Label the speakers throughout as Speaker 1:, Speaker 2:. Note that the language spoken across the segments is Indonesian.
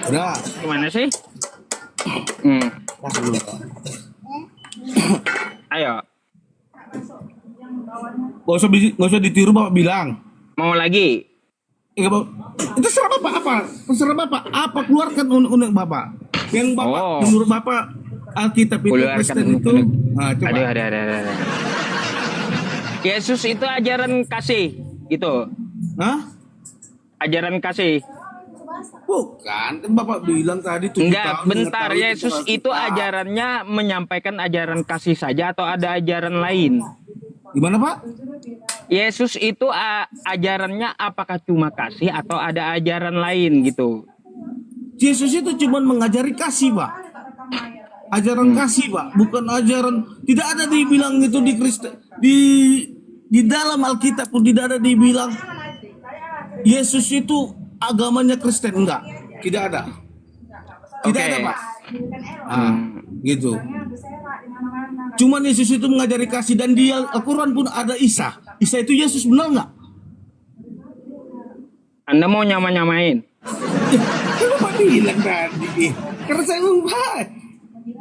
Speaker 1: Udah.
Speaker 2: Gimana sih? Hmm.
Speaker 1: Pas dulu.
Speaker 2: Ayo,
Speaker 1: Gak usah ditiru Bapak bilang.
Speaker 2: mau lagi?
Speaker 1: Itu serah Bapak apa? Terserah Bapak apa keluarkan undang Bapak. Yang Bapak
Speaker 2: Oh.
Speaker 1: menurut Bapak Alkitab itu
Speaker 2: Keluarkan
Speaker 1: Kristen itu.
Speaker 2: undang.
Speaker 1: Nah, coba.
Speaker 2: Ada. Yesus itu ajaran kasih, gitu.
Speaker 1: Hah?
Speaker 2: Ajaran kasih.
Speaker 1: Bukan, kan Bapak bilang tadi 7
Speaker 2: Enggak,
Speaker 1: tahun.
Speaker 2: bentar.
Speaker 1: mengetahui
Speaker 2: Yesus
Speaker 1: kebenaran
Speaker 2: itu
Speaker 1: kita.
Speaker 2: ajarannya menyampaikan ajaran kasih saja atau ada ajaran lain?
Speaker 1: Gimana Pak?
Speaker 2: Yesus itu ajarannya apakah cuma kasih atau ada ajaran lain gitu?
Speaker 1: Yesus itu cuma mengajari kasih Pak. Ajaran kasih Pak, bukan ajaran. Tidak ada dibilang itu di Kristen di dalam Alkitab pun tidak ada dibilang Yesus itu agamanya Kristen, enggak. Tidak ada. Tidak
Speaker 2: Oke.
Speaker 1: ada Pak. Ah, gitu. Cuman Yesus itu mengajari kasih dan di Al-Quran pun ada Isa. Isa itu Yesus benar nggak?
Speaker 2: Anda mau nyamain?
Speaker 1: Kan Bapak bilang tadi. Karena saya lupa.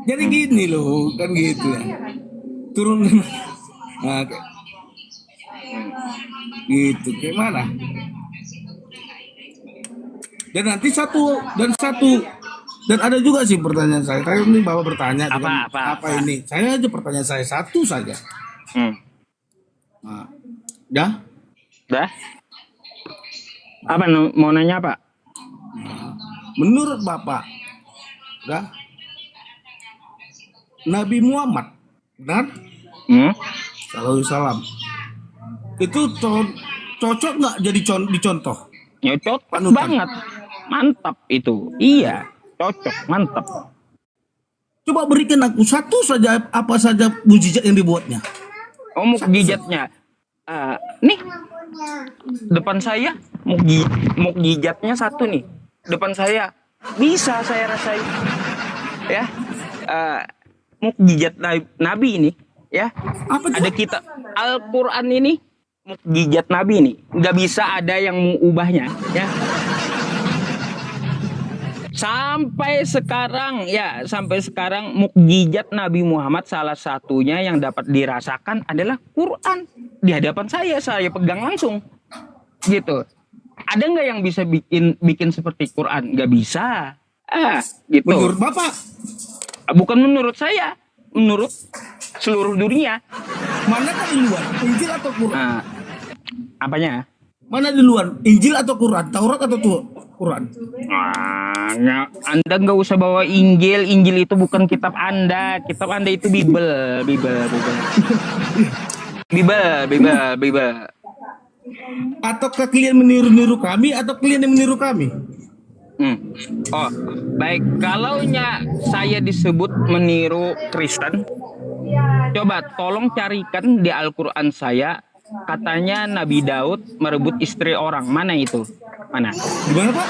Speaker 1: Jadi gini loh, kan gitu ya. Turun. Nah, gitu. Kayak mana? Dan nanti satu dan ada juga sih pertanyaan saya. Tadi ini Bapak bertanya
Speaker 2: Apa?
Speaker 1: ini? Saya aja pertanyaan saya satu saja. Nah, ya?
Speaker 2: Dah? Apa mau nanya apa?
Speaker 1: Menurut Bapak, ya, Nabi Muhammad dan Salam itu cocok nggak jadi dicontoh?
Speaker 2: Nyocok
Speaker 1: Panutan.
Speaker 2: banget, mantap itu. Iya, cocok, mantap.
Speaker 1: Coba berikan aku satu saja apa saja mujizat yang dibuatnya.
Speaker 2: Oh, mukjizatnya. Nih, depan saya mukjizatnya satu nih. Depan saya bisa saya rasain. Ya, mukjizat Nabi ini, ya.
Speaker 1: Apa itu?
Speaker 2: Ada kita Al-Quran ini, mukjizat Nabi ini. Nggak bisa ada yang mengubahnya, ya. Sampai sekarang mukjizat Nabi Muhammad salah satunya yang dapat dirasakan adalah Quran di hadapan saya pegang langsung, gitu. Ada nggak yang bisa bikin seperti Quran? Nggak bisa. Gitu.
Speaker 1: Menurut Bapak?
Speaker 2: Bukan menurut saya, menurut seluruh dunia.
Speaker 1: Mana kan di luar? Injil atau Quran?
Speaker 2: Apanya?
Speaker 1: Mana di luar? Injil atau Quran? Taurat atau Quran?
Speaker 2: Anda nggak usah bawa Injil. Injil itu bukan kitab Anda. Kitab Anda itu Bible.
Speaker 1: Ataukah kalian meniru-niru kami atau kalian yang meniru kami?
Speaker 2: Oh, baik. Kalaunya saya disebut meniru Kristen, coba tolong carikan di Al-Quran saya, katanya Nabi Daud merebut istri orang. Mana itu? Mana?
Speaker 1: Gimana Pak?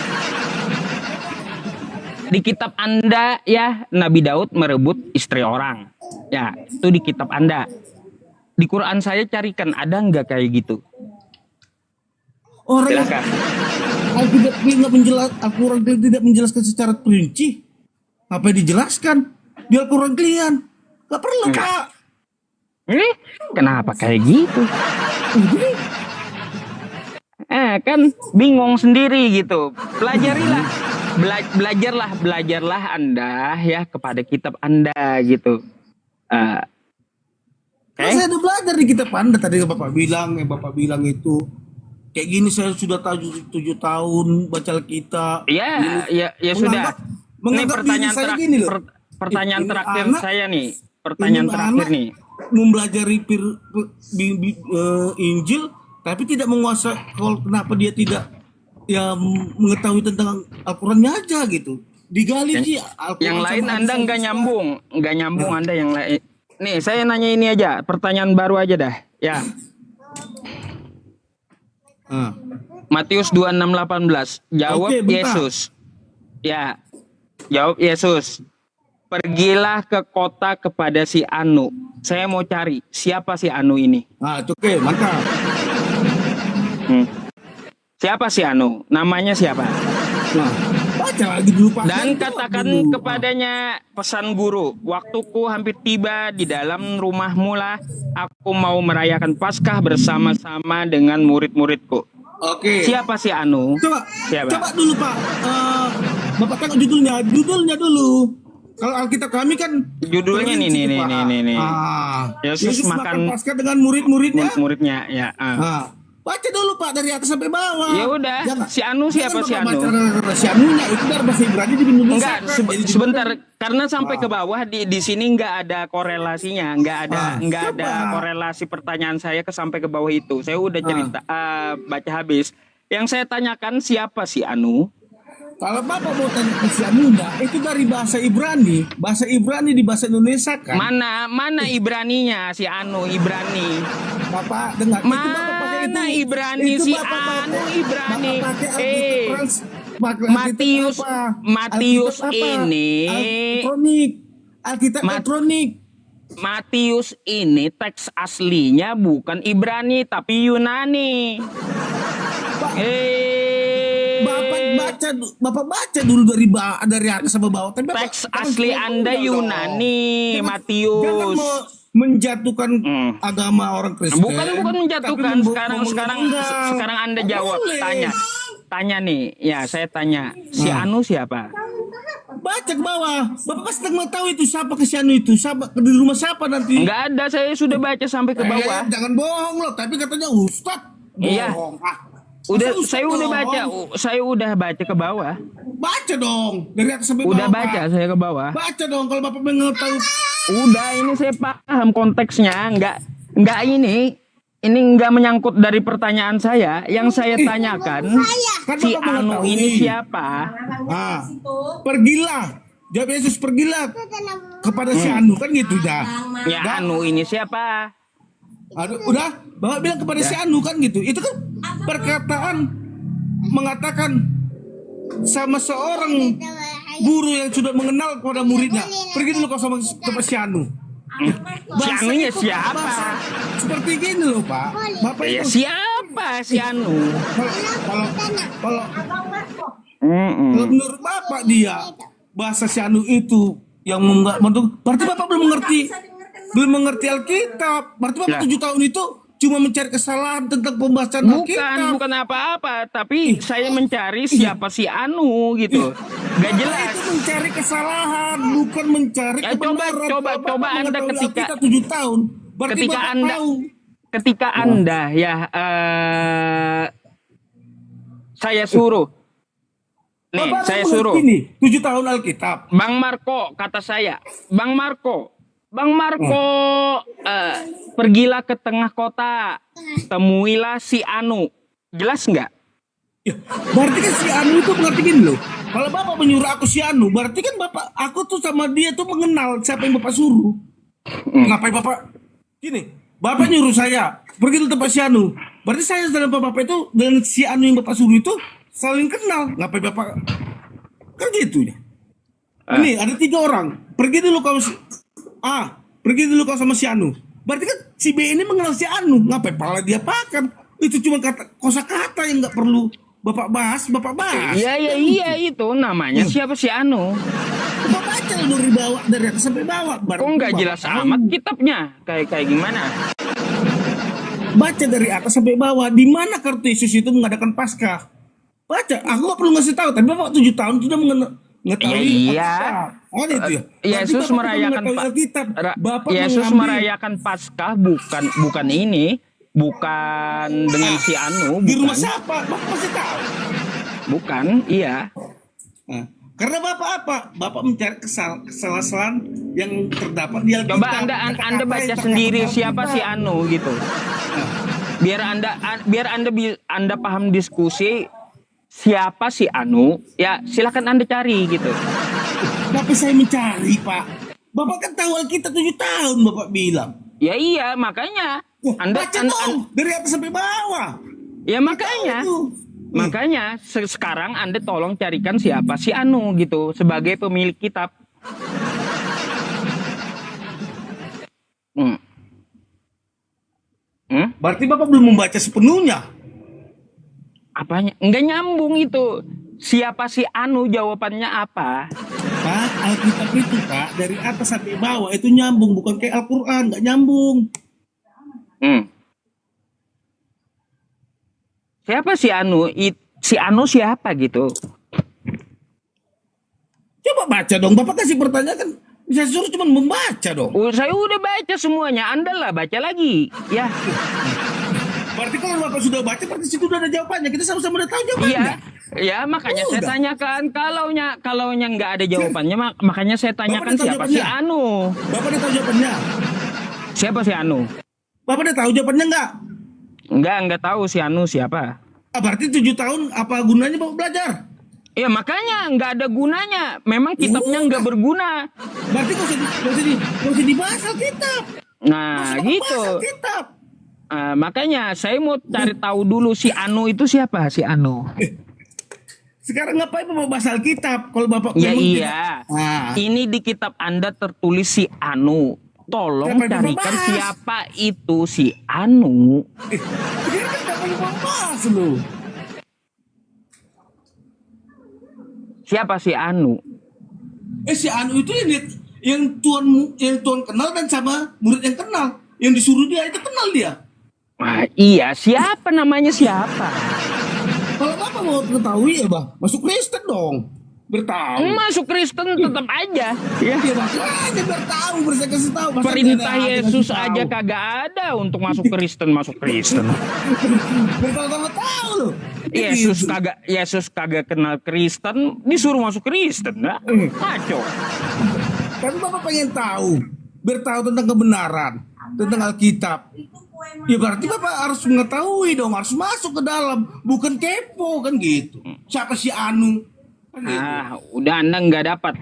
Speaker 2: Di kitab Anda ya, Nabi Daud merebut istri orang. Ya, itu di kitab Anda. Di Quran saya carikan, ada nggak kayak gitu?
Speaker 1: Orang
Speaker 2: Silakan.
Speaker 1: Al-Quran tidak menjelaskan secara perinci. Apa yang dijelaskan di Al-Quran kalian? Gak perlu Pak.
Speaker 2: Kenapa kayak gitu? Kan bingung sendiri gitu. Pelajarilah, belajarlah Anda ya kepada kitab Anda gitu.
Speaker 1: Saya udah belajar di kitab Anda tadi Bapak bilang itu kayak gini. Saya sudah tahu 7 tahun baca Alkitab.
Speaker 2: Ya sudah. Ini pertanyaan pertanyaan terakhir saya nih. Pertanyaan terakhir nih.
Speaker 1: Mempelajari Injil tapi tidak menguasai. Kenapa dia tidak ya mengetahui tentang Al-Qurannya aja gitu? Digali sih Al-Quran.
Speaker 2: Yang lain Anda nggak nyambung Anda yang lain. Nih saya nanya ini aja, pertanyaan baru aja dah. Ya. Matius 26:18. Jawab Yesus. Ya. Jawab Yesus. Pergilah ke kota kepada si Anu. Saya mau cari siapa si Anu ini.
Speaker 1: Oke, mantap.
Speaker 2: Siapa si Anu? Namanya siapa?
Speaker 1: Baca lagi dulu Pak.
Speaker 2: Dan
Speaker 1: Jawab
Speaker 2: katakan
Speaker 1: dulu.
Speaker 2: kepadanya pesan guru, waktuku hampir tiba di dalam rumahmu lah. Aku mau merayakan Paskah bersama-sama dengan murid-muridku.
Speaker 1: Oke.
Speaker 2: Siapa si Anu?
Speaker 1: Coba,
Speaker 2: Siapa?
Speaker 1: coba dulu Pak. Bapak tengok judulnya dulu. Kalau Alkitab kami kan
Speaker 2: Judulnya nih,
Speaker 1: terperinci,
Speaker 2: nih,
Speaker 1: Pak.
Speaker 2: nih.
Speaker 1: Yesus
Speaker 2: Yesus
Speaker 1: makan
Speaker 2: makan
Speaker 1: Paskah dengan murid-muridnya.
Speaker 2: murid-muridnya, ya.
Speaker 1: Baca dulu Pak dari atas sampai bawah.
Speaker 2: Ya udah, si Anu siapa si Anu?
Speaker 1: Si Anunya itu dari bahasa Ibrani di Indonesia.
Speaker 2: Enggak, sebentar, karena sampai ke bawah di sini nggak ada korelasinya, nggak ada
Speaker 1: coba.
Speaker 2: korelasi pertanyaan saya sampai ke bawah itu. Saya udah cerita baca habis. Yang saya tanyakan siapa si Anu?
Speaker 1: Kalau Bapak mau tanya ke si Anunya, itu dari bahasa Ibrani. Bahasa Ibrani di bahasa Indonesia kan.
Speaker 2: Mana Ibraninya si Anu Ibrani?
Speaker 1: Bapak dengar.
Speaker 2: Mana Ibrani si Anu Ibrani? Matius ini
Speaker 1: Alkitab elektronik.
Speaker 2: Matius ini teks aslinya bukan Ibrani tapi Yunani.
Speaker 1: Bapak baca dulu dari atas sampai bawah. Tapi
Speaker 2: Teks asli Anda Yunani, Matius.
Speaker 1: Jangan mau menjatuhkan agama orang Kristen.
Speaker 2: Bukan menjatuhkan. Sekarang Anda jawab. Tanya nih. Ya, saya tanya. Si Anu siapa?
Speaker 1: Baca ke bawah. Bapak pasti mau tahu itu siapa ke si Anu itu. Siapa di rumah siapa nanti?
Speaker 2: Enggak ada. Saya sudah baca sampai ke bawah.
Speaker 1: Jangan bohong loh. Tapi katanya Ustadz.
Speaker 2: Iya. Saya udah baca ke bawah.
Speaker 1: Baca dong dari atas sampai bawah.
Speaker 2: Udah baca saya ke bawah.
Speaker 1: Baca dong kalau Bapak mengetahui.
Speaker 2: Udah, ini saya paham konteksnya. Enggak ini enggak menyangkut dari pertanyaan saya. Yang saya tanyakan si Anu ini siapa?
Speaker 1: Pergilah. Jawab Yesus, pergilah kepada si Anu kan gitu dah.
Speaker 2: Ya, Anu ini siapa?
Speaker 1: Aduh, udah, Bapak bilang kepada si Anu kan gitu. Itu kan perkataan mengatakan sama seorang guru yang sudah mengenal kepada muridnya. Pergi dulu kau sama kepada si Anu.
Speaker 2: Si Anunya siapa?
Speaker 1: Seperti gini loh Pak. Bapak
Speaker 2: Ya,
Speaker 1: itu
Speaker 2: siapa si Anu?
Speaker 1: kalau menurut Bapak dia bahasa si Anu itu yang berarti Bapak belum mengerti Alkitab. Berarti Bapak 7 tahun itu cuma mencari kesalahan tentang pembahasan Alkitab.
Speaker 2: Bukan apa-apa, tapi saya mencari siapa si Anu gitu. Gak jelas.
Speaker 1: Itu mencari kesalahan, bukan mencari kebenaran.
Speaker 2: Coba Anda ketika
Speaker 1: 7 tahun. Berarti
Speaker 2: ketika
Speaker 1: Bapak
Speaker 2: Anda
Speaker 1: tahu.
Speaker 2: ketika Anda saya suruh. Nih,
Speaker 1: Bapak
Speaker 2: saya
Speaker 1: mengerti
Speaker 2: suruh.
Speaker 1: nih, 7 tahun Alkitab.
Speaker 2: Bang Marco, kata saya. Bang Marco, pergilah ke tengah kota, temuilah si Anu. Jelas nggak?
Speaker 1: Ya, berarti kan si Anu itu mengerti gini loh. Kalau Bapak menyuruh aku si Anu, berarti kan aku tuh sama dia tuh mengenal siapa yang Bapak suruh. Ngapain Bapak? Gini, Bapak nyuruh saya pergi ke tempat si Anu. Berarti saya dan Bapak itu dengan si Anu yang Bapak suruh itu saling kenal. Ngapain Bapak? Kan gitu ya. Ini ada 3 orang. Pergi dulu kau sama si Anu. Berarti kan si B ini mengenal si Anu. Ngapain pala dia pakan? Itu cuma kosakata yang nggak perlu Bapak bahas.
Speaker 2: Iya itu namanya siapa si Anu?
Speaker 1: Bapak baca dari atas sampai bawah.
Speaker 2: Kok nggak jelas amat kitabnya? Kayak gimana?
Speaker 1: Baca dari atas sampai bawah. Di mana kartu Yesus itu mengadakan Paskah? Baca. Aku nggak perlu ngasih tahu. Tapi Bapak 7 tahun sudah mengetahui.
Speaker 2: Iya.
Speaker 1: Oh itu ya.
Speaker 2: Yesus merayakan merayakan Paskah bukan ini. Bukan dengan si Anu.
Speaker 1: Di rumah siapa? Bapak pasti tahu.
Speaker 2: Bukan, iya.
Speaker 1: Karena Bapak apa? Bapak mencari kesalahan yang terdapat di Alkitab.
Speaker 2: Coba Anda baca sendiri siapa si Anu gitu. Biar Anda paham diskusi siapa si Anu, ya silakan Anda cari gitu.
Speaker 1: Tapi saya mencari, Pak. Bapak kan tahu Alkitab 7 tahun Bapak bilang.
Speaker 2: Ya iya, makanya Anda
Speaker 1: dari atas sampai bawah.
Speaker 2: Ya makanya sekarang Anda tolong carikan siapa si Anu gitu sebagai pemilik kitab.
Speaker 1: Berarti Bapak belum membaca sepenuhnya.
Speaker 2: Apanya? Enggak nyambung itu. Siapa si Anu? Jawabannya apa?
Speaker 1: Pak, Alkitab itu Pak dari atas sampai bawah itu nyambung, bukan kayak Al-Quran nggak nyambung.
Speaker 2: Hmm. Siapa si Anu? Si Anu siapa gitu?
Speaker 1: Coba baca dong, Bapak kasih pertanyaan kan bisa suruh cuma membaca dong.
Speaker 2: Saya udah baca semuanya. Anda lah baca lagi. Ya,
Speaker 1: Berarti kalau Bapak sudah baca, berarti situ udah ada jawabannya. Kita sama-sama udah tahu jawabannya.
Speaker 2: iya. Ya, makanya saya
Speaker 1: Udah.
Speaker 2: tanyakan. Kalaunya nggak ada jawabannya, makanya saya tanyakan
Speaker 1: tahu
Speaker 2: siapa si
Speaker 1: jawabannya?
Speaker 2: Anu.
Speaker 1: Bapak udah tahu jawabannya?
Speaker 2: Siapa si Anu?
Speaker 1: Bapak udah tahu jawabannya nggak?
Speaker 2: Nggak tahu si Anu siapa.
Speaker 1: Berarti 7 tahun apa gunanya Bapak belajar?
Speaker 2: Ya makanya nggak ada gunanya. Memang kitabnya nggak berguna.
Speaker 1: Berarti nggak usah dibahas Alkitab.
Speaker 2: Nah,
Speaker 1: Nggak usah
Speaker 2: gitu.
Speaker 1: membahas Alkitab.
Speaker 2: Makanya saya mau cari tahu dulu si Anu itu siapa si Anu.
Speaker 1: Sekarang ngapain Bapak bahas Alkitab? Kalau Bapak
Speaker 2: Ya
Speaker 1: memang
Speaker 2: iya.
Speaker 1: tidak. Nah,
Speaker 2: Ini di kitab Anda tertulis si Anu. Tolong
Speaker 1: Siapa yang
Speaker 2: carikan
Speaker 1: membahas?
Speaker 2: siapa itu si Anu.
Speaker 1: sekarang kan Bapak yang bahas loh.
Speaker 2: Siapa si Anu?
Speaker 1: Si Anu itu yang Tuhan kenal dan sama murid yang kenal. Yang disuruh dia itu kenal dia.
Speaker 2: Wah, iya, siapa namanya siapa?
Speaker 1: Kalau Bapak mau ketahui ya Bang, masuk Kristen dong. Bertahu.
Speaker 2: Masuk Kristen tetap aja. Ya.
Speaker 1: Ya makanya bertahu, kasih tahu. Masa
Speaker 2: Perintah
Speaker 1: ada
Speaker 2: Yesus
Speaker 1: kasih tahu?
Speaker 2: aja kagak ada untuk masuk Kristen.
Speaker 1: Bertahun-tahun tahu loh.
Speaker 2: Yesus kagak kenal Kristen, disuruh masuk Kristen. Nah, ngaco.
Speaker 1: Tapi Bapak pengen tahu, bertahu tentang kebenaran, tentang Alkitab. Ya berarti Bapak harus mengetahui dong, harus masuk ke dalam, bukan kepo kan gitu. Siapa si Anu? Kan gitu.
Speaker 2: Udah Anda nggak dapat.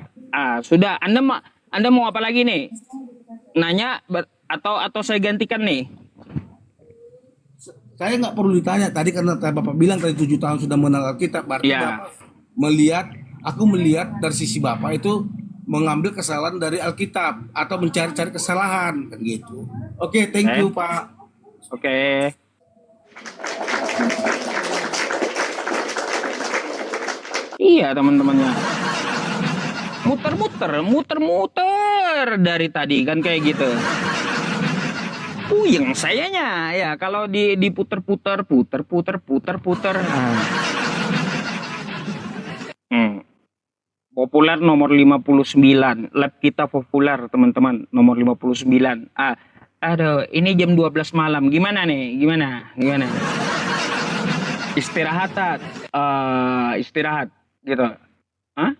Speaker 2: Sudah Anda mau apa lagi nih? Nanya atau saya gantikan nih?
Speaker 1: Saya nggak perlu ditanya tadi karena Bapak bilang tadi 7 tahun sudah mengenal Alkitab, berarti
Speaker 2: Ya.
Speaker 1: Bapak aku melihat dari sisi Bapak itu mengambil kesalahan dari Alkitab atau mencari-cari kesalahan kan gitu. Oke, thank you Pak.
Speaker 2: Oke. Iya teman-temannya. Muter-muter dari tadi kan kayak gitu. Puyeng sayanya ya kalau diputer-puter. Populer nomor 59. Lab kita populer teman-teman nomor 59. Aduh, ini jam 12 malam. Gimana nih? Gimana? Istirahat gitu. Hah?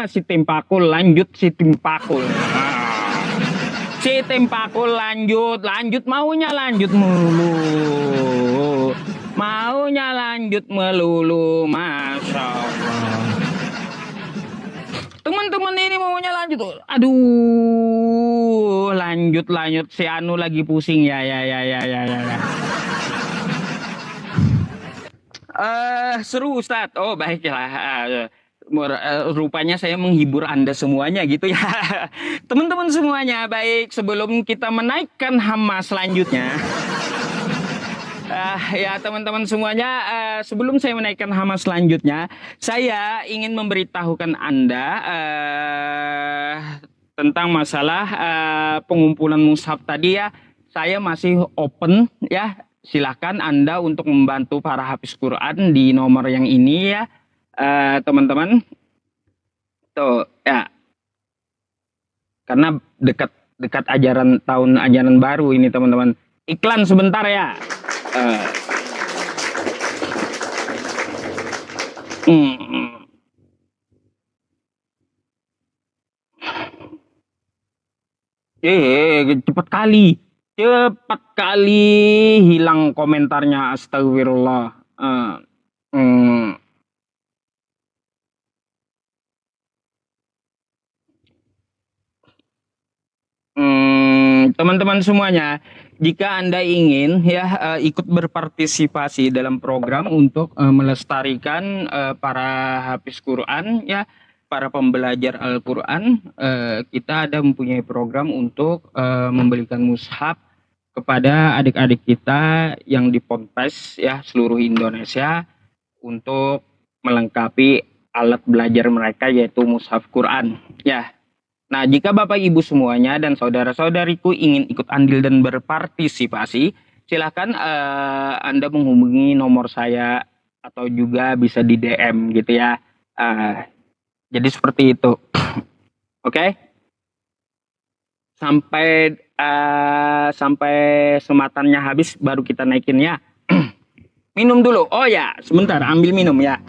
Speaker 2: Si Timpakul lanjut si Timpakul. Si Timpakul lanjut maunya lanjut melulu. Masya Allah. Teman-teman ini maunya lanjut. Aduh, lanjut si Anu lagi pusing ya. Seru Ustadz. Oh baiklah. Rupanya saya menghibur Anda semuanya gitu ya. Teman-teman semuanya, baik sebelum kita menaikkan hama selanjutnya. Ya teman-teman semuanya, sebelum saya menaikkan hama selanjutnya, saya ingin memberitahukan Anda tentang masalah pengumpulan mushaf tadi ya. Saya masih open ya. Silakan Anda untuk membantu para hafiz Quran di nomor yang ini ya. Teman-teman, tuh ya, karena dekat tahun ajaran baru ini teman-teman. Iklan sebentar ya. Cepat kali hilang komentarnya, astagfirullah. Teman-teman semuanya, jika Anda ingin ya ikut berpartisipasi dalam program untuk melestarikan para hafiz Quran ya, para pembelajar Al-Quran, kita ada mempunyai program untuk membelikan mushaf kepada adik-adik kita yang di Ponpes ya seluruh Indonesia. untuk melengkapi alat belajar mereka yaitu mushaf Quran. Ya. Nah, jika Bapak Ibu semuanya dan saudara-saudariku ingin ikut andil dan berpartisipasi, silahkan Anda menghubungi nomor saya atau juga bisa di DM gitu ya. Jadi seperti itu. Oke? Sampai sematannya habis baru kita naikin ya. Minum dulu. Oh ya, sebentar ambil minum ya.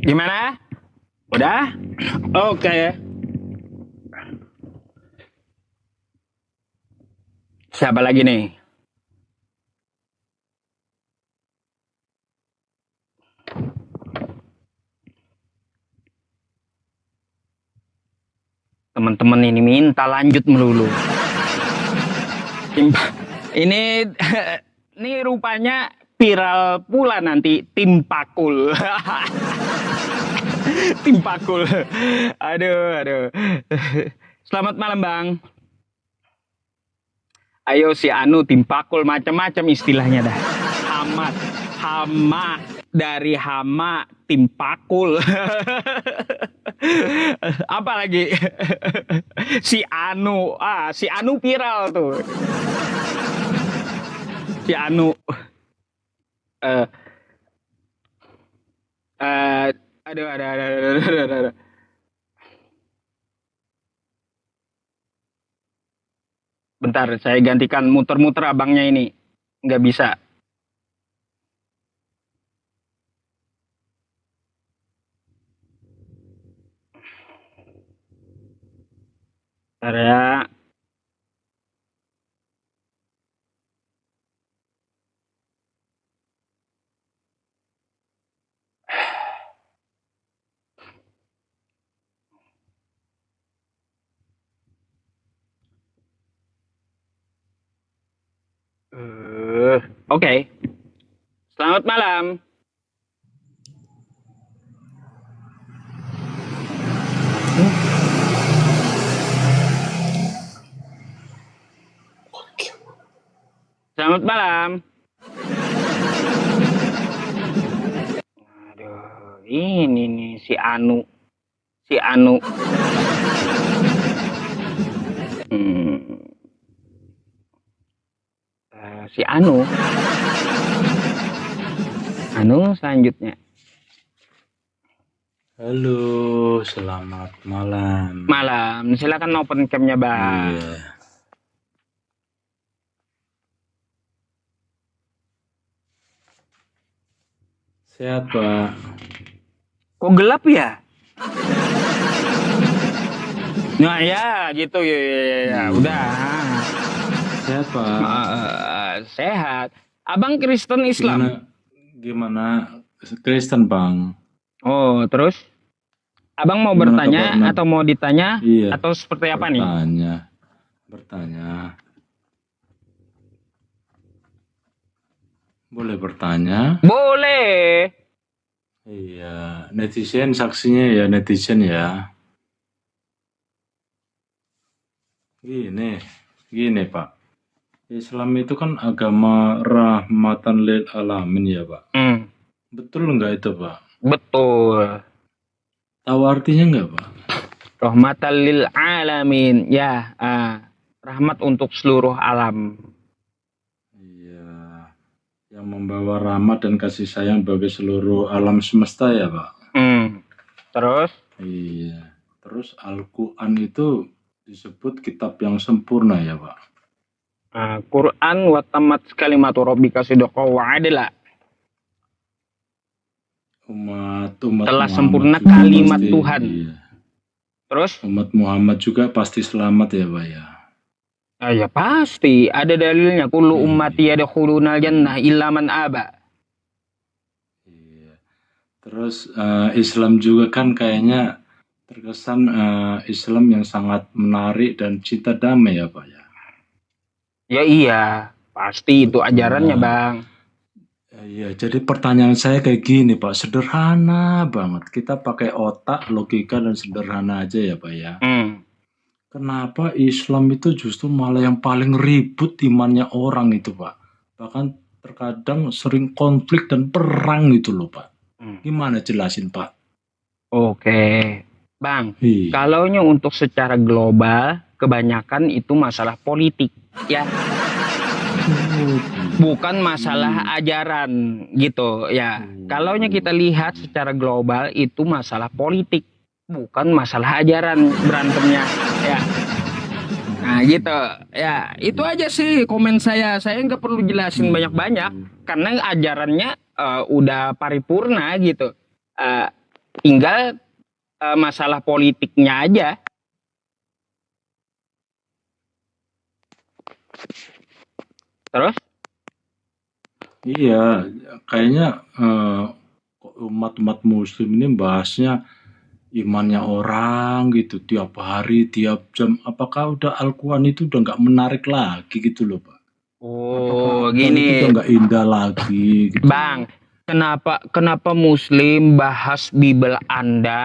Speaker 2: Gimana? Udah? Oke. Siapa lagi nih? Teman-teman ini minta lanjut melulu. Ini ini rupanya viral pula nanti tim Pakul. Tim Pakul. Aduh. Selamat malam, Bang. Ayo si Anu tim Pakul macam-macam istilahnya dah. Hama dari hama tim Pakul. Apa lagi? Si Anu viral tuh. Si Anu aduh. Bentar, saya gantikan muter-muter abangnya ini. Nggak bisa. Bentar ya. Oke. Selamat malam. Selamat malam. Aduh, ini nih si Anu. Si Anu selanjutnya.
Speaker 3: Halo, selamat malam.
Speaker 2: Malam, silakan open cam-nya, Bang.
Speaker 3: Iya. Sehat, Pak.
Speaker 2: Kok gelap ya? Nah ya, gitu ya. Udah.
Speaker 3: Sehat, Pak.
Speaker 2: Sehat. Abang Kristen Islam.
Speaker 3: Gimana Kristen, Bang?
Speaker 2: Oh, terus? Abang mau
Speaker 3: Gimana
Speaker 2: bertanya
Speaker 3: kabarnya?
Speaker 2: atau mau ditanya?
Speaker 3: Iya.
Speaker 2: Atau seperti apa nih?
Speaker 3: Bertanya. Boleh bertanya?
Speaker 2: Boleh.
Speaker 3: Iya, netizen saksinya ya netizen ya. Gini Pak. Islam itu kan agama rahmatan lil alamin ya Pak. Betul nggak itu Pak?
Speaker 2: Betul.
Speaker 3: Tahu artinya nggak Pak?
Speaker 2: Rahmatan lil alamin. Ya, rahmat untuk seluruh alam.
Speaker 3: Iya. Yang membawa rahmat dan kasih sayang bagi seluruh alam semesta ya Pak.
Speaker 2: Terus?
Speaker 3: Iya. Terus Al-Quran itu disebut kitab yang sempurna ya Pak.
Speaker 2: Quran wa tamat kalimatu rabbika sidqa wa adla.
Speaker 3: Umat
Speaker 2: Telah
Speaker 3: Muhammad
Speaker 2: sempurna
Speaker 3: juga
Speaker 2: kalimat
Speaker 3: pasti,
Speaker 2: Tuhan.
Speaker 3: iya.
Speaker 2: Terus?
Speaker 3: Umat Muhammad juga pasti selamat ya Pak ya.
Speaker 2: Ah, ya pasti ada dalilnya. Kullu ummati
Speaker 3: Iya.
Speaker 2: yadkhulunal jannah illa man aba.
Speaker 3: Iya. Terus Islam juga kan kayaknya terkesan Islam yang sangat menarik dan cinta damai ya Pak ya.
Speaker 2: Ya iya, pasti itu
Speaker 3: Betul.
Speaker 2: ajarannya, Bang.
Speaker 3: Iya, jadi pertanyaan saya kayak gini Pak, sederhana banget. Kita pakai otak, logika dan sederhana aja ya Pak ya.
Speaker 2: Hmm.
Speaker 3: Kenapa Islam itu justru malah yang paling ribut imannya orang itu Pak? Bahkan terkadang sering konflik dan perang itu loh Pak. Gimana jelasin Pak?
Speaker 2: Oke. Bang,
Speaker 3: Iya.
Speaker 2: kalaunya untuk secara global, kebanyakan itu masalah politik, ya. Bukan masalah ajaran gitu, ya. Kalaunya kita lihat secara global itu masalah politik, bukan masalah ajaran berantemnya, ya. Nah gitu, ya itu aja sih komen saya. Saya nggak perlu jelasin banyak-banyak karena ajarannya udah paripurna gitu. Tinggal masalah politiknya aja. Terus?
Speaker 3: Iya, kayaknya umat-umat muslim ini bahasnya imannya orang gitu tiap hari, tiap jam. Apakah udah Al-Quran itu udah nggak menarik lagi gitu loh Pak?
Speaker 2: Oh,
Speaker 3: Apakah Al-Quran itu
Speaker 2: gini,
Speaker 3: udah nggak indah lagi gitu?
Speaker 2: Bang. Kenapa Muslim bahas Bible Anda?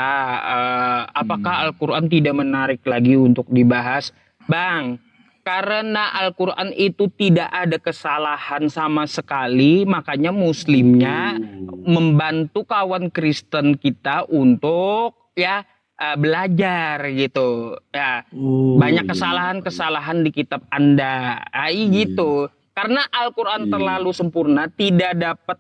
Speaker 2: Apakah Al-Quran tidak menarik lagi untuk dibahas, Bang? Karena Al-Quran itu tidak ada kesalahan sama sekali, makanya Muslimnya membantu kawan Kristen kita untuk ya belajar gitu. Ya, banyak kesalahan-kesalahan di kitab Anda. Gitu. Karena Al-Quran terlalu sempurna, tidak dapat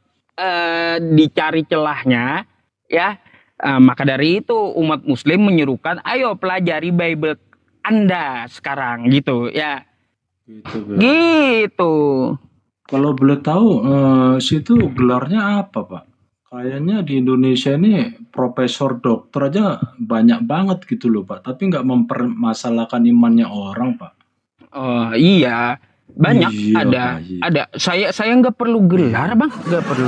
Speaker 2: dicari celahnya, ya. Maka dari itu umat Muslim menyerukan, ayo pelajari Bible Anda sekarang gitu, ya. Gitu.
Speaker 3: Kalau boleh tahu, situ gelarnya apa Pak? Kayaknya di Indonesia ini profesor dokter aja banyak banget gitu loh Pak, tapi nggak mempermasalahkan imannya orang Pak.
Speaker 2: Oh iya, banyak
Speaker 3: Iya,
Speaker 2: ada.
Speaker 3: Pak, iya.
Speaker 2: Ada. Saya nggak perlu gelar, Bang, nggak perlu.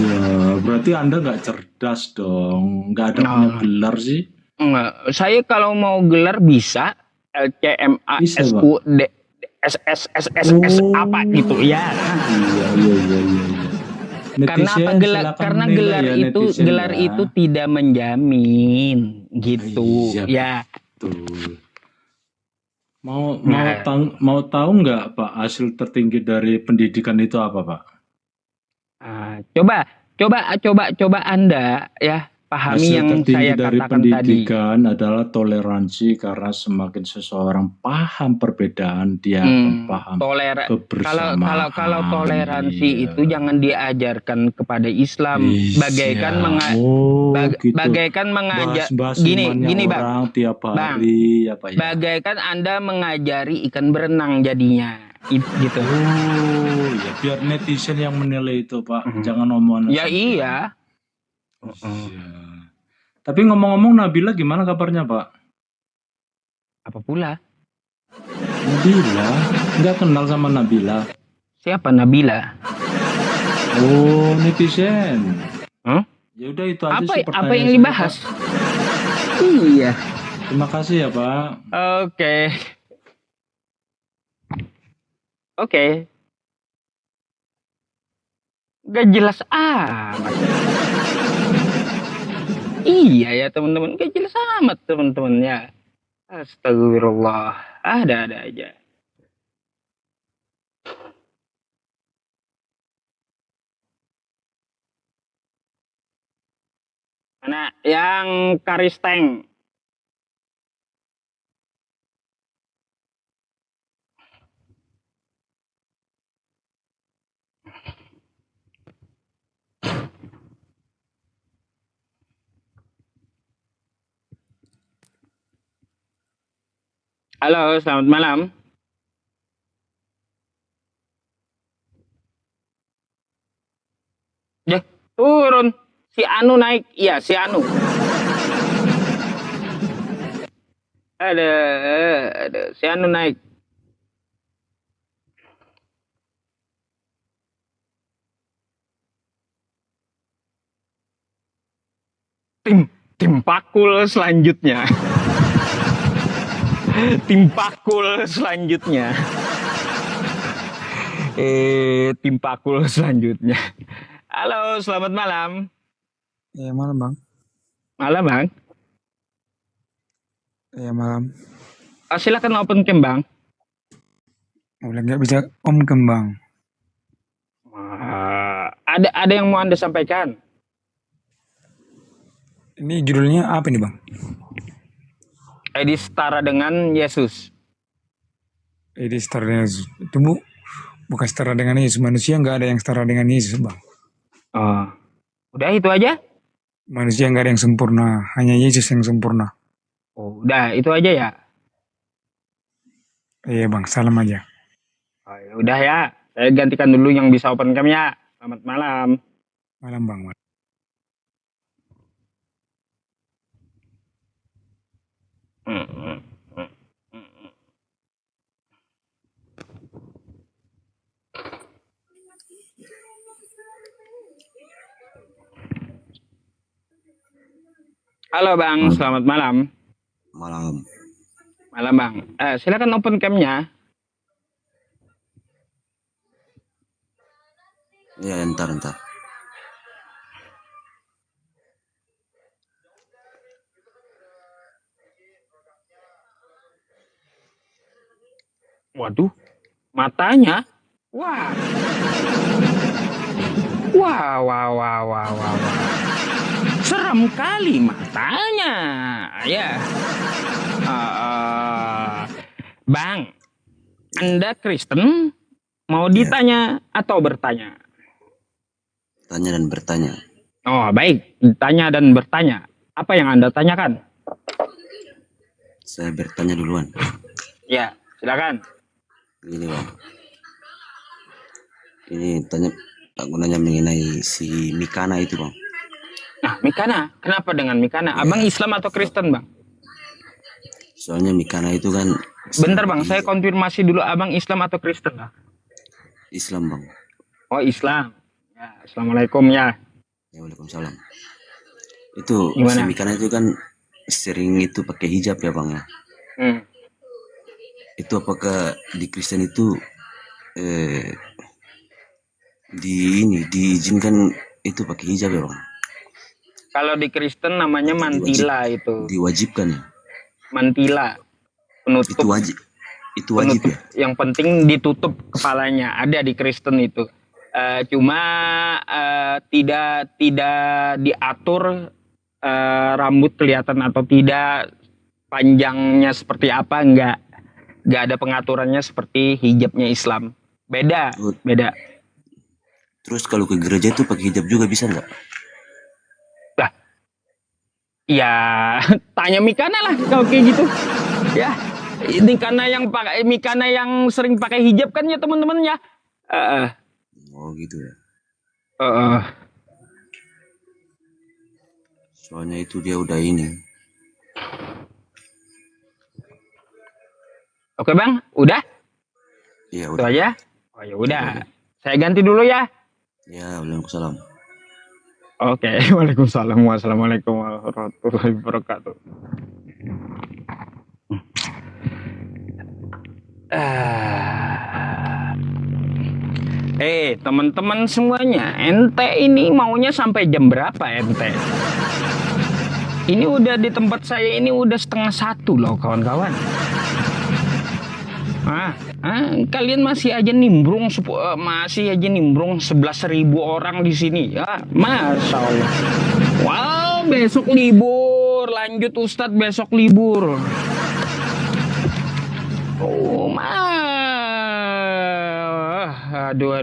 Speaker 3: Iya, berarti Anda nggak cerdas dong, nggak ada punya gelar sih.
Speaker 2: Enggak. Saya kalau mau gelar bisa LCMASUD SSSSS apa gitu ya.
Speaker 3: Iya.
Speaker 2: Karena apa gelar itu tidak menjamin gitu,
Speaker 3: Iya,
Speaker 2: ya.
Speaker 3: betul. Mau tahu nggak Pak hasil tertinggi dari pendidikan itu apa Pak?
Speaker 2: Coba Anda ya pahami
Speaker 3: Hasil
Speaker 2: yang
Speaker 3: tertinggi
Speaker 2: saya
Speaker 3: dari
Speaker 2: katakan tadi.
Speaker 3: pendidikan adalah toleransi, karena semakin seseorang paham perbedaan, dia akan paham kebersamaan.
Speaker 2: Kalau toleransi
Speaker 3: Iya.
Speaker 2: itu jangan diajarkan kepada Islam, bagaikan mengajak gini Bang.
Speaker 3: Tiap hari apa ya?
Speaker 2: Bagaikan Anda mengajari ikan berenang jadinya. Gitu.
Speaker 3: Oh, ya biar netizen yang menilai itu Pak, jangan omongan.
Speaker 2: Ya iya.
Speaker 3: Iya. Tapi ngomong-ngomong, Nabila gimana kabarnya Pak?
Speaker 2: Apa pula?
Speaker 3: Nabila? Nggak kenal sama Nabila?
Speaker 2: Siapa Nabila?
Speaker 3: Oh, netizen. Ya udah itu aja sih pertanyaan
Speaker 2: Apa yang
Speaker 3: saya,
Speaker 2: dibahas?
Speaker 3: Pak.
Speaker 2: Iya.
Speaker 3: Terima kasih ya Pak.
Speaker 2: Oke. Gak jelas amat. Iya ya teman-teman, gak jelas amat teman-teman ya. Astagfirullah, ada aja. Mana yang karisteng? Halo, selamat malam. Ya, turun. Si Anu naik. Iya, si Anu. Ada si anu naik. Tim pakul selanjutnya. Tim pakul selanjutnya. Tim pakul selanjutnya. Halo, selamat malam.
Speaker 4: Ya malam bang.
Speaker 2: Malam, Bang.
Speaker 4: Ya malam.
Speaker 2: Silakan open cam, Bang.
Speaker 4: Udah nggak bisa om kembang.
Speaker 2: Ada yang mau Anda sampaikan?
Speaker 4: Ini judulnya apa nih bang?
Speaker 2: Edi setara dengan Yesus.
Speaker 4: Ini setara dengan Yesus. Itu bukan setara dengan Yesus. Manusia nggak ada yang setara dengan Yesus bang.
Speaker 2: Oh. Udah itu aja?
Speaker 4: Manusia nggak ada yang sempurna. Hanya Yesus yang sempurna.
Speaker 2: Oh, udah itu aja ya?
Speaker 4: Iya bang, salam aja.
Speaker 2: Oh, ya udah ya. Saya gantikan dulu yang bisa open cam ya. Selamat malam.
Speaker 4: Malam bang.
Speaker 2: Halo Bang, selamat malam.
Speaker 5: Malam.
Speaker 2: Malam Bang. Silakan open cam-nya.
Speaker 5: Ya, entar.
Speaker 2: Waduh, matanya. Wah. Wah. Seram kali matanya. Ya. Bang, Anda Kristen mau ditanya atau bertanya?
Speaker 5: Tanya dan bertanya.
Speaker 2: Oh, baik. Tanya dan bertanya. Apa yang Anda tanyakan?
Speaker 5: Saya bertanya duluan.
Speaker 2: Ya, silakan.
Speaker 5: Gini bang. Ini aku nanya mengenai si Mikana itu bang.
Speaker 2: Nah, Mikana. Kenapa dengan Mikana? Abang Islam atau Kristen, Bang?
Speaker 5: Soalnya Mikana itu kan.
Speaker 2: Bentar Bang, saya konfirmasi dulu. Abang Islam atau Kristen, Bang?
Speaker 5: Islam bang.
Speaker 2: Oh, Islam. Ya, Assalamualaikum ya.
Speaker 5: Ya, waalaikumsalam. Itu
Speaker 2: Gimana?
Speaker 5: si Mikana itu kan sering itu pakai hijab ya bang ya. Itu apakah di Kristen itu diizinkan itu pakai hijab ya bang?
Speaker 2: Kalau di Kristen namanya mantila itu.
Speaker 5: Diwajibkan ya?
Speaker 2: Mantila. Penutup.
Speaker 5: Itu wajib
Speaker 2: penutup,
Speaker 5: ya?
Speaker 2: Yang penting ditutup kepalanya. Ada di Kristen itu. Cuma tidak diatur rambut kelihatan atau tidak, panjangnya seperti apa, enggak ada pengaturannya seperti hijabnya Islam. Beda.
Speaker 5: Terus kalau ke gereja itu pakai hijab juga bisa nggak?
Speaker 2: Lah, ya tanya Mikana lah kalau kayak gitu. Ya, ini karena Mikana yang sering pakai hijab kan ya teman-teman ya.
Speaker 5: Oh gitu ya. Soalnya itu dia udah ini.
Speaker 2: Oke Bang, udah?
Speaker 5: Iya
Speaker 2: Itu
Speaker 5: udah.
Speaker 2: aja. Oh ya udah. Saya ganti dulu ya.
Speaker 5: Ya, waalaikumsalam.
Speaker 2: Oke, waalaikumsalam. Wassalamualaikum warahmatullahi wabarakatuh. Teman-teman semuanya, ente ini maunya sampai jam berapa ente? Ini udah di tempat saya ini udah 12:30 loh kawan-kawan. Kalian masih aja nimbrung 11.000 orang di sini ya, Masya Allah. Wow, besok libur, lanjut Ustadz, besok libur. Oh, aduh.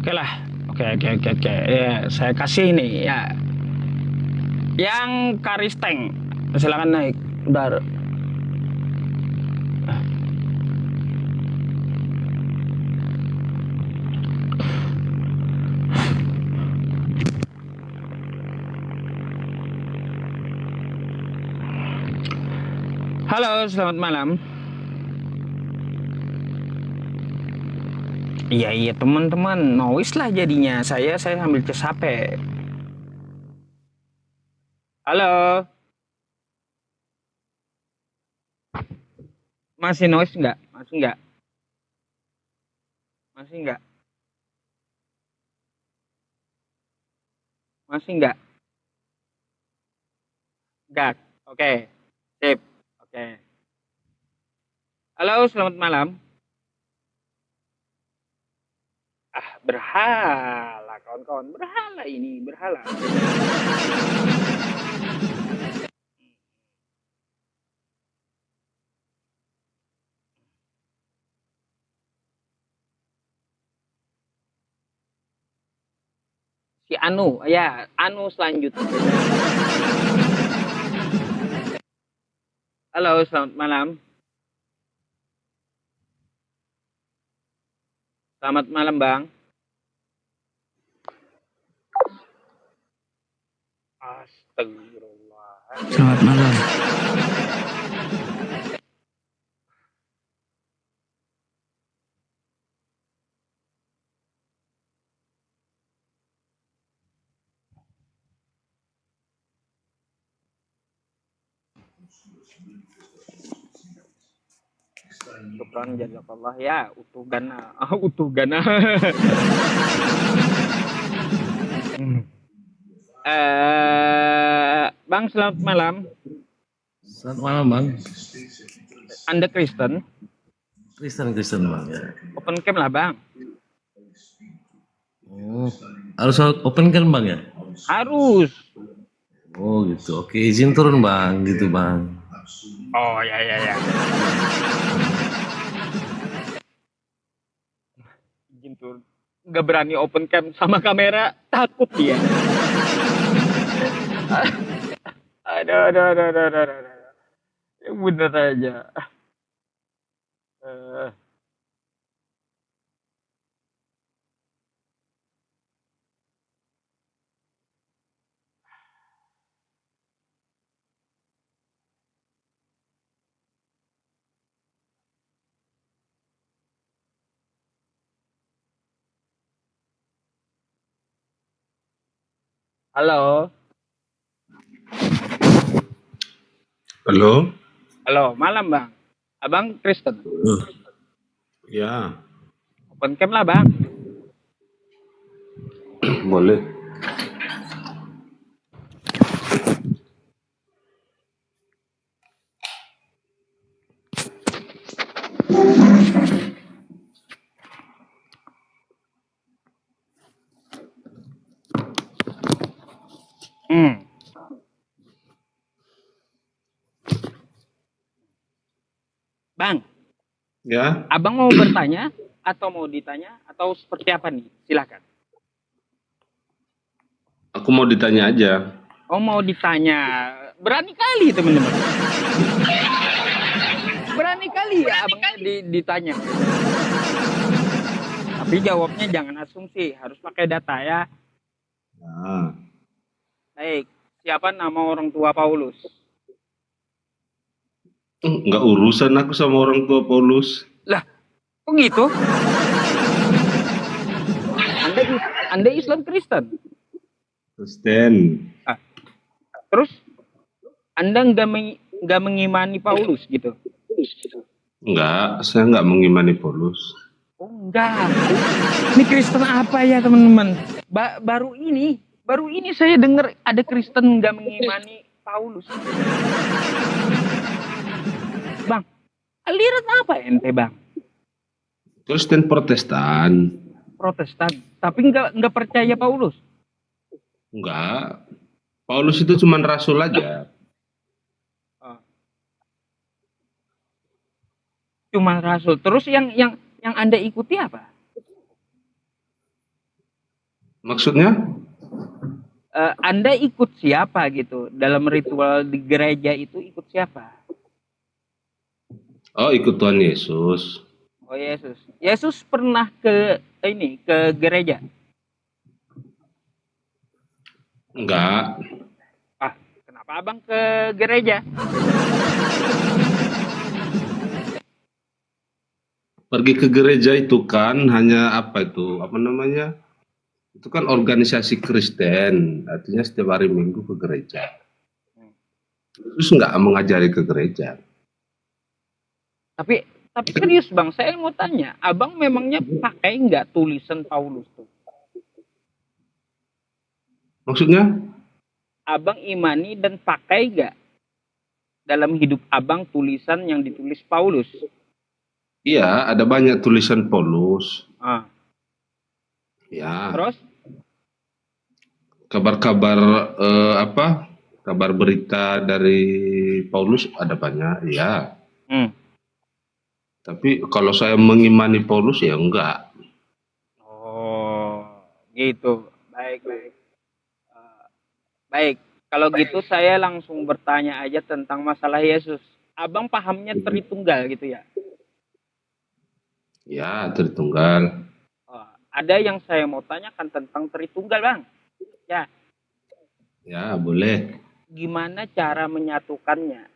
Speaker 2: Oke lah, oke. Ya, saya kasih ini ya. Yang Karisteng, silakan naik. Bentar. Halo, selamat malam. Iya teman-teman, noise lah jadinya. Saya sambil cas HP. Halo, masih noise nggak? Masih nggak? Masih nggak? Masih nggak? Nggak. Oke, sip. Oke. Halo, selamat malam. Berhala, kawan-kawan. Berhala ini, berhala. Si Anu, ya, Anu selanjutnya. Halo, selamat malam. Selamat malam, Bang. Astagfirullah.
Speaker 6: Selamat malam.
Speaker 2: Syukran jazakallah ya, utuh gana. Utuh gana. Bang, selamat malam.
Speaker 7: Selamat malam bang.
Speaker 2: Anda Kristen?
Speaker 7: Kristen bang ya.
Speaker 2: Open cam lah, Bang.
Speaker 7: Oh, harus open kan bang ya?
Speaker 2: Harus.
Speaker 7: Oh gitu. Oke, izin turun bang, gitu bang.
Speaker 2: Oh ya. Izin turun. Nggak berani open cam sama kamera, takut dia. Aduh. Ya bener aja. Halo. Halo, malam Bang. Abang Kristen.
Speaker 8: Ya,
Speaker 2: Open cam lah Bang.
Speaker 8: boleh.
Speaker 2: Bang,
Speaker 8: Ya,
Speaker 2: Abang mau bertanya atau mau ditanya atau seperti apa nih? Silakan.
Speaker 8: aku mau ditanya aja.
Speaker 2: Oh, mau ditanya. Berani kali teman-teman. Berani kali ya abangnya ditanya. Tapi jawabnya jangan asumsi, harus pakai data ya.
Speaker 8: Nah,
Speaker 2: Baik, siapa nama orang tua Paulus?
Speaker 8: nggak urusan aku sama orang tua Paulus.
Speaker 2: Lah, kok gitu? Anda Islam Kristen?
Speaker 8: Kristen.
Speaker 2: Terus Anda nggak mengimani Paulus gitu?
Speaker 8: Enggak, saya nggak mengimani Paulus.
Speaker 2: Oh enggak. Ini Kristen apa ya teman-teman? Baru ini saya dengar ada Kristen nggak mengimani Paulus. Bang, aliran apa ente Bang?
Speaker 8: Kristen Protestan.
Speaker 2: Protestan, tapi nggak percaya Paulus.
Speaker 8: Enggak. Paulus itu cuma rasul aja.
Speaker 2: Cuma rasul. Terus yang Anda ikuti apa?
Speaker 8: Maksudnya?
Speaker 2: Anda ikut siapa gitu? Dalam ritual di gereja itu ikut siapa?
Speaker 8: Oh, ikut Tuhan Yesus.
Speaker 2: Oh Yesus. Yesus pernah ke gereja?
Speaker 8: Enggak.
Speaker 2: Kenapa abang ke gereja?
Speaker 8: Pergi ke gereja itu kan hanya apa itu? Apa namanya? Itu kan organisasi Kristen, artinya setiap hari Minggu ke gereja. Terus nggak mengajari ke gereja.
Speaker 2: Tapi serius bang, saya mau tanya, abang memangnya pakai nggak tulisan Paulus tuh?
Speaker 8: Maksudnya?
Speaker 2: Abang imani dan pakai nggak dalam hidup abang tulisan yang ditulis Paulus?
Speaker 8: Iya, ada banyak tulisan Paulus.
Speaker 2: Ah,
Speaker 8: Ya,
Speaker 2: terus?
Speaker 8: kabar-kabar apa? Kabar berita dari Paulus ada banyak, ya.
Speaker 2: Hmm.
Speaker 8: Tapi kalau saya mengimani Paulus ya enggak.
Speaker 2: Oh, gitu. Baik, baik. Baik, kalau gitu saya langsung bertanya aja tentang masalah Yesus. Abang pahamnya Tritunggal gitu ya?
Speaker 8: Ya, Tritunggal.
Speaker 2: Oh, ada yang saya mau tanyakan tentang Tritunggal, Bang. Ya,
Speaker 8: Ya, boleh.
Speaker 2: gimana cara menyatukannya?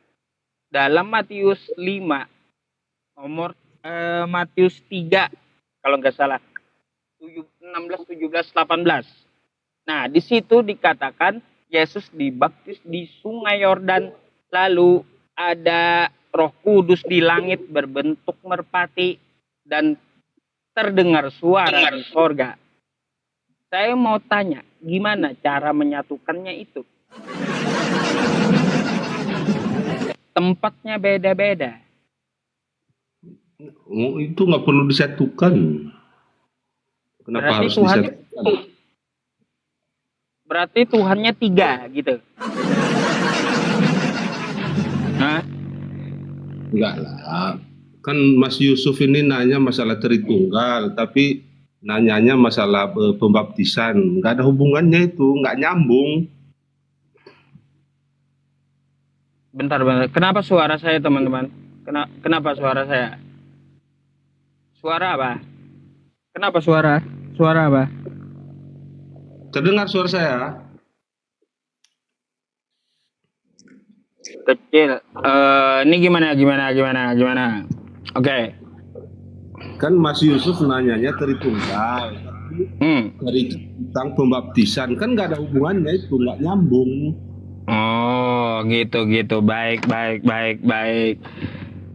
Speaker 2: Dalam Matius 5, nomor Matius 3, kalau nggak salah, 16, 17, 18. Nah, di situ dikatakan Yesus dibaptis di Sungai Yordan, lalu ada Roh Kudus di langit berbentuk merpati dan terdengar suara di sorga. Saya mau tanya, gimana cara menyatukannya itu? Tempatnya beda-beda.
Speaker 8: Oh, itu nggak perlu disatukan. Kenapa
Speaker 2: Berarti
Speaker 8: harus
Speaker 2: Tuhan,
Speaker 8: disatukan?
Speaker 2: berarti Tuhannya 3 gitu. Hah?
Speaker 8: Enggak lah. Kan Mas Yusuf ini nanya masalah Tritunggal, tapi nanyanya masalah pembaptisan. Nggak ada hubungannya itu, nggak nyambung.
Speaker 2: Bentar. Kenapa suara saya, teman-teman? Kenapa suara saya? Suara apa? Kenapa suara? Suara apa?
Speaker 8: Terdengar suara saya?
Speaker 2: Kecil. Ini gimana? Oke.
Speaker 8: Kan Mas Yusuf nanyanya Tritunggal. Dari tentang pembaptisan kan nggak ada hubungannya itu, nggak nyambung.
Speaker 2: Oh, gitu. Baik.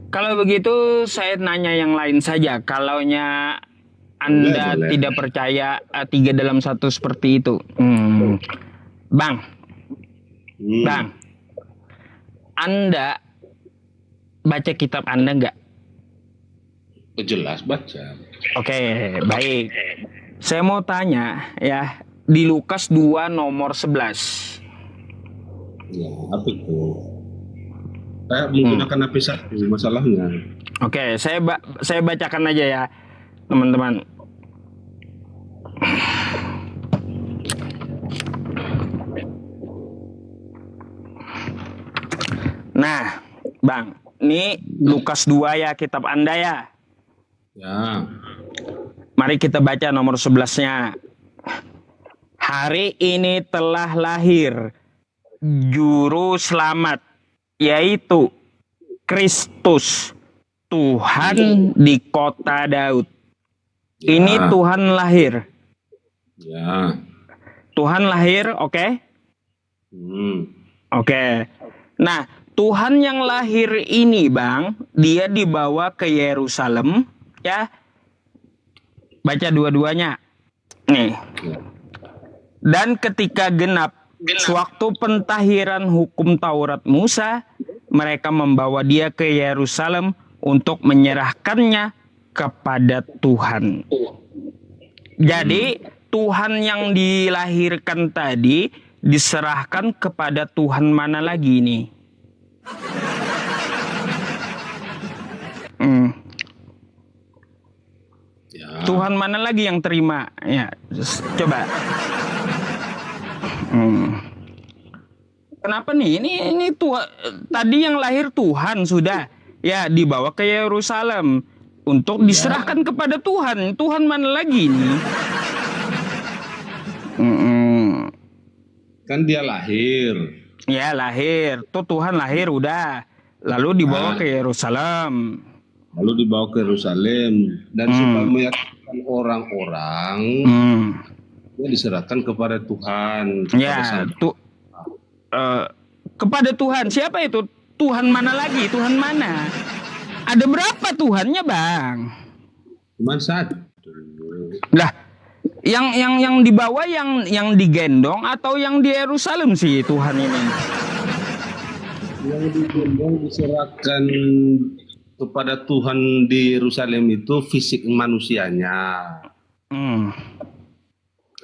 Speaker 2: Kalau begitu saya nanya yang lain saja. Kalaunya Anda
Speaker 8: Boleh.
Speaker 2: tidak percaya 3 dalam 1 seperti itu. Bang, Anda baca kitab Anda nggak?
Speaker 8: Jelas baca.
Speaker 2: Oke, baik. Saya mau tanya ya, di Lukas 2 nomor 11.
Speaker 8: Ya, apa itu? Saya menggunakan HP 1 masalahnya.
Speaker 2: Oke, saya bacakan aja ya, teman-teman. Nah, Bang, ini Lukas 2 ya, kitab Anda ya.
Speaker 8: Ya.
Speaker 2: Mari kita baca nomor 11-nya. Hari ini telah lahir Juru Selamat, yaitu Kristus, Tuhan di kota Daud.
Speaker 8: Ya.
Speaker 2: Ini Tuhan lahir.
Speaker 8: Ya.
Speaker 2: Tuhan lahir, oke? Oke. Nah, Tuhan yang lahir ini, Bang, dia dibawa ke Yerusalem, ya. Baca dua-duanya. Nih. Dan ketika genap sewaktu pentahiran hukum Taurat Musa, mereka membawa dia ke Yerusalem untuk menyerahkannya kepada Tuhan. Jadi Tuhan yang dilahirkan tadi diserahkan kepada Tuhan mana lagi nih?
Speaker 8: Ya.
Speaker 2: Tuhan mana lagi yang terima? Ya, coba. Kenapa nih? Ini Tuhan tadi yang lahir Tuhan sudah ya dibawa ke Yerusalem untuk diserahkan kepada Tuhan. Tuhan mana lagi nih?
Speaker 8: Kan dia lahir.
Speaker 2: Ya lahir, tuh Tuhan lahir udah, lalu dibawa ke Yerusalem.
Speaker 8: lalu dibawa ke Yerusalem dan supaya meyakinkan orang-orang dia diserahkan kepada Tuhan.
Speaker 2: Ya, kepada Tuhan. Siapa itu? Tuhan mana lagi? Tuhan mana? Ada berapa Tuhannya, Bang?
Speaker 8: Cuma satu.
Speaker 2: Lah, yang dibawa yang digendong atau yang di Yerusalem sih Tuhan ini?
Speaker 8: Yang digendong diserahkan kepada Tuhan di Yerusalem itu fisik manusianya.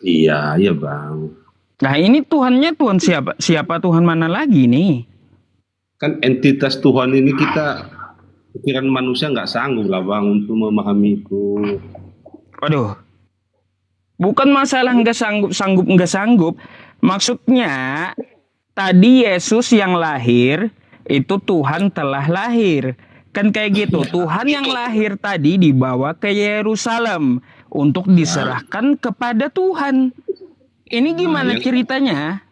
Speaker 8: Iya, iya Bang.
Speaker 2: Nah ini Tuhannya Tuhan siapa? Siapa Tuhan mana lagi nih?
Speaker 8: Kan entitas Tuhan ini kita, pikiran manusia nggak sanggup lah Bang untuk memahami itu.
Speaker 2: Waduh, bukan masalah nggak sanggup. Maksudnya tadi Yesus yang lahir itu Tuhan telah lahir. Kan kayak gitu. Tuhan yang lahir tadi dibawa ke Yerusalem untuk diserahkan kepada Tuhan. Ini gimana ceritanya?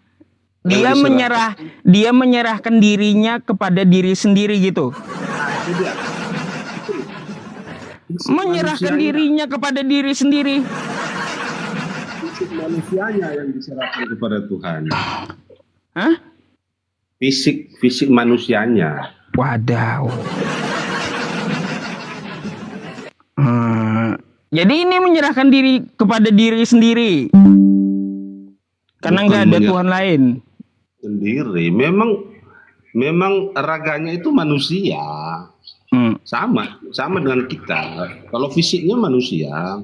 Speaker 2: Dia menyerahkan dirinya kepada diri sendiri gitu. Menyerahkan dirinya kepada diri sendiri.
Speaker 8: Fisik manusianya yang diserahkan kepada Tuhan.
Speaker 2: Hah?
Speaker 8: Fisik manusianya.
Speaker 2: Wadaw. Jadi ini menyerahkan diri kepada diri sendiri. Karena nggak ada Tuhan lain.
Speaker 8: Sendiri. Memang raganya itu manusia. Sama dengan kita. Kalau fisiknya manusia.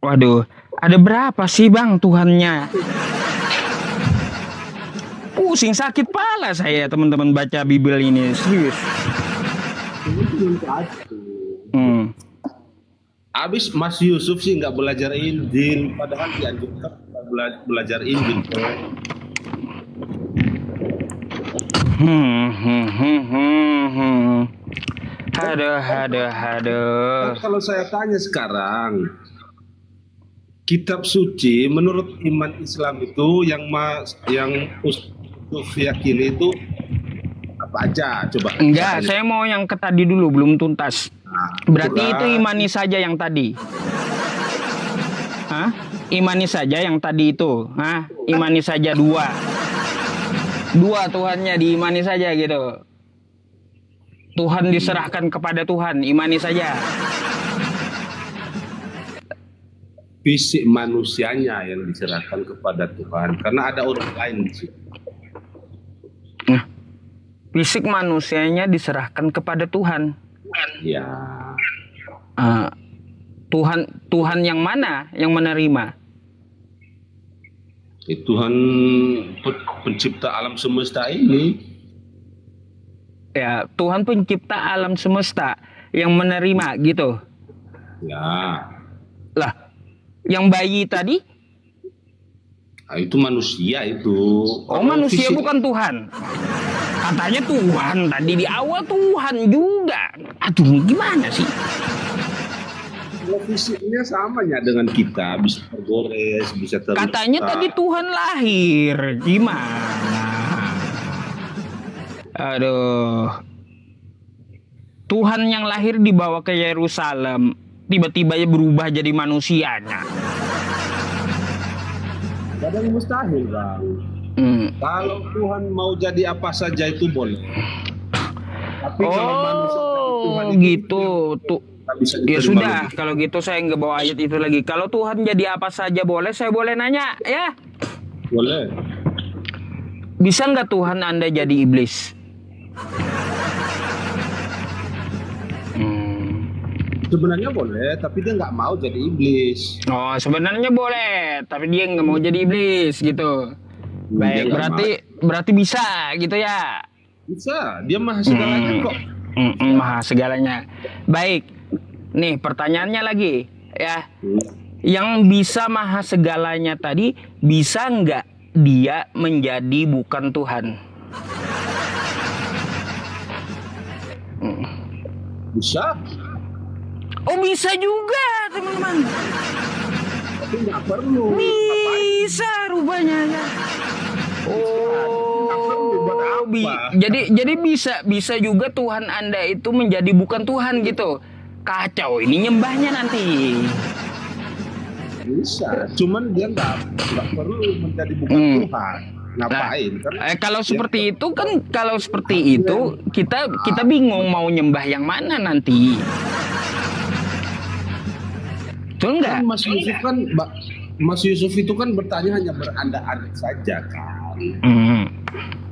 Speaker 2: Waduh, ada berapa sih Bang Tuhannya? Pusing sakit pala saya teman-teman baca Bible ini, serius.
Speaker 8: Abis Mas Yusuf sih nggak belajar Injil, padahal dianjurkan belajar Injil.
Speaker 2: Aduh.
Speaker 8: Kalau saya tanya sekarang, kitab suci menurut iman Islam itu yang Yusuf yakini itu apa aja? Coba.
Speaker 2: Enggak, saya mau yang ke tadi dulu, belum tuntas. Berarti itu imani saja yang tadi. Hah? Imani saja yang tadi itu. Hah? Imani saja dua Tuhannya diimani saja gitu. Tuhan diserahkan kepada Tuhan, imani saja.
Speaker 8: Fisik manusianya yang diserahkan kepada Tuhan, karena ada orang lain di situ.
Speaker 2: Nah, fisik manusianya diserahkan kepada Tuhan.
Speaker 8: Ya.
Speaker 2: Tuhan yang mana yang menerima?
Speaker 8: Tuhan pencipta alam semesta ini.
Speaker 2: Ya, Tuhan pencipta alam semesta yang menerima gitu.
Speaker 8: Ya.
Speaker 2: Lah, yang bayi tadi?
Speaker 8: Nah, itu manusia itu.
Speaker 2: Oh, manusia bukan Tuhan. Katanya Tuhan tadi di awal Tuhan juga. Aduh, gimana sih?
Speaker 8: Kalau fisiknya sama ya dengan kita, bisa tergores, bisa terluka.
Speaker 2: Katanya tadi Tuhan lahir, gimana? Aduh. Tuhan yang lahir dibawa ke Yerusalem, tiba-tiba berubah jadi manusianya.
Speaker 8: Gak ada yang mustahil, Bang. Kalau Tuhan mau jadi apa saja itu boleh. Tapi kalau manusia Tuhan itu
Speaker 2: gitu. Ya sudah, lagi. Kalau gitu saya nggak bawa ayat itu lagi. Kalau Tuhan jadi apa saja boleh, saya boleh nanya ya?
Speaker 8: Boleh.
Speaker 2: Bisa nggak Tuhan Anda jadi iblis?
Speaker 8: Sebenarnya boleh, tapi dia nggak mau jadi iblis.
Speaker 2: Oh, sebenarnya boleh, tapi dia nggak mau jadi iblis gitu. Baik, berarti bisa gitu ya?
Speaker 8: Bisa, dia maha segalanya kok.
Speaker 2: Maha segalanya. Baik, nih pertanyaannya lagi ya. Yang bisa maha segalanya tadi, bisa nggak dia menjadi bukan Tuhan?
Speaker 8: Bisa.
Speaker 2: Oh, bisa juga teman-teman.
Speaker 8: Tapi nggak perlu.
Speaker 2: Bisa rubahnya ya. Oh, jadi bisa juga Tuhan Anda itu menjadi bukan Tuhan gitu. Kacau ini nyembahnya nanti.
Speaker 8: Bisa, cuman dia nggak perlu menjadi bukan Tuhan. Ngapain?
Speaker 2: Kalau seperti itu kan, kita bingung mau nyembah yang mana nanti. Betul nggak?
Speaker 8: Mas Yusuf itu kan bertanya hanya beranda-anda saja kan.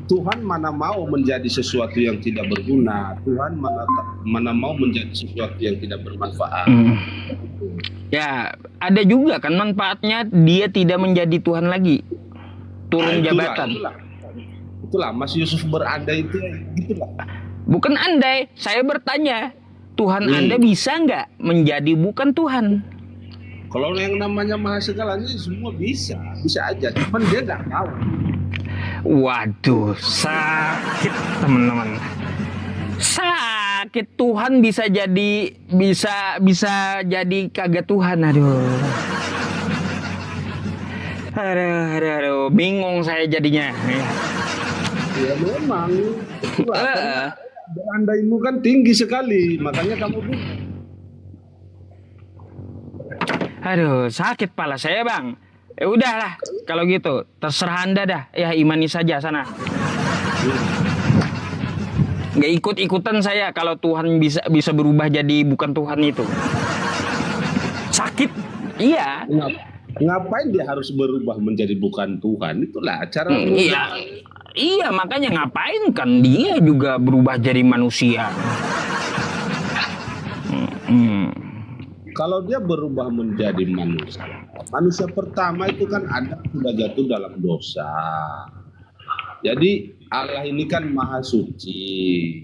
Speaker 8: Tuhan mana mau menjadi sesuatu yang tidak berguna. Tuhan mana mau menjadi sesuatu yang tidak bermanfaat.
Speaker 2: Ya, ada juga kan manfaatnya, dia tidak menjadi Tuhan lagi. Turun jabatan.
Speaker 8: Itulah Mas Yusuf berandai itu, gitulah.
Speaker 2: Bukan andai, saya bertanya, Tuhan Anda bisa nggak menjadi bukan Tuhan?
Speaker 8: Kalau yang namanya Maha Segalanya semua bisa aja, cuman dia nggak tahu.
Speaker 2: Waduh, sakit teman-teman. Sakit. Tuhan bisa jadi kagak Tuhan. Aduh, bingung saya jadinya.
Speaker 8: Ya memang. Berandaimu kan tinggi sekali, makanya kamu bingung.
Speaker 2: Aduh, sakit pala saya, Bang. Ya udahlah, kalau gitu terserah Anda dah. Ya imani saja sana. Nggak ikut-ikutan saya kalau Tuhan bisa berubah jadi bukan Tuhan itu. Sakit. Iya.
Speaker 8: Ngapain dia harus berubah menjadi bukan Tuhan? Itulah cara.
Speaker 2: Iya, makanya ngapain kan dia juga berubah jadi manusia.
Speaker 8: Kalau dia berubah menjadi manusia pertama itu kan Adam sudah jatuh dalam dosa. Jadi Allah ini kan maha suci.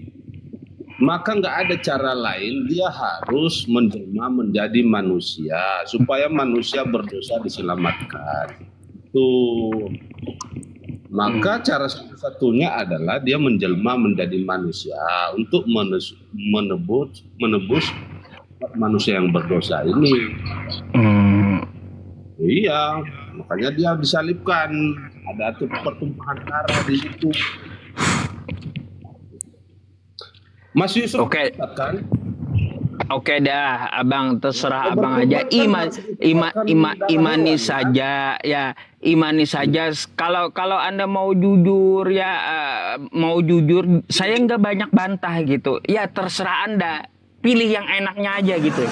Speaker 8: Maka nggak ada cara lain, dia harus menjelma menjadi manusia supaya manusia berdosa diselamatkan. Tuh. Maka cara satu-satunya adalah dia menjelma menjadi manusia untuk menebus manusia yang berdosa ini. Iya, makanya dia disalibkan. Ada pertumpahan darah di situ. Mas Yusuf, kan?
Speaker 2: Oke dah, Abang terserah Abang aja. Imani saja ya, imani saja. Kalau Anda mau jujur ya, saya nggak banyak bantah gitu. Ya terserah Anda. Pilih yang enaknya aja gitu.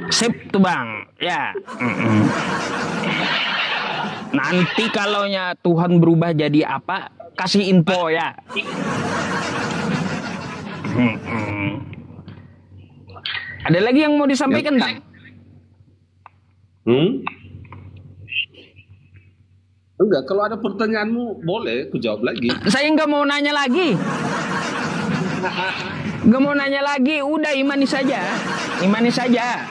Speaker 2: Sip tuh Bang, ya. Nanti kalaunya Tuhan berubah jadi apa, kasih info ya. Ada lagi yang mau disampaikan Bang?
Speaker 8: Enggak, kalau ada pertanyaanmu boleh aku jawab lagi.
Speaker 2: Saya nggak mau nanya lagi. Nggak mau nanya lagi, udah imani saja. Imani saja.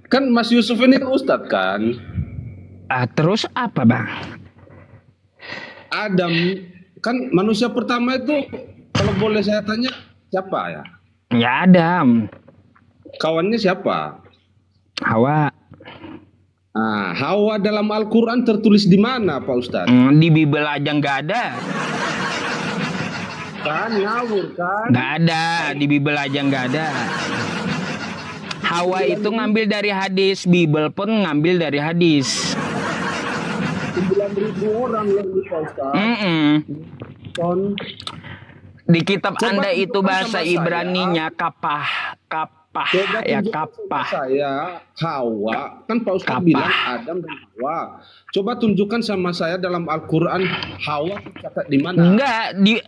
Speaker 8: Kan Mas Yusuf ini kan Ustadz kan?
Speaker 2: Terus apa Bang?
Speaker 8: Adam kan manusia pertama itu, kalau boleh saya tanya, siapa ya?
Speaker 2: Ya Adam.
Speaker 8: Kawannya siapa?
Speaker 2: Hawa.
Speaker 8: Hawa dalam Al-Quran tertulis di mana Pak Ustadz?
Speaker 2: Di Bible aja nggak ada.
Speaker 8: Kan ngawur kan?
Speaker 2: Nggak ada, di Bible aja nggak ada. Hawa itu ngambil dari hadis, Bible pun ngambil dari hadis.
Speaker 8: 9.000 orang yang di Pak Ustadz.
Speaker 2: Di kitab Anda itu bahasa Ibraninya kapah. Ya kapah.
Speaker 8: Saya Hawa, kan Pak Ustadz bilang Adam dan Hawa. Coba tunjukkan sama saya dalam Al-Quran Hawa tercatat di mana?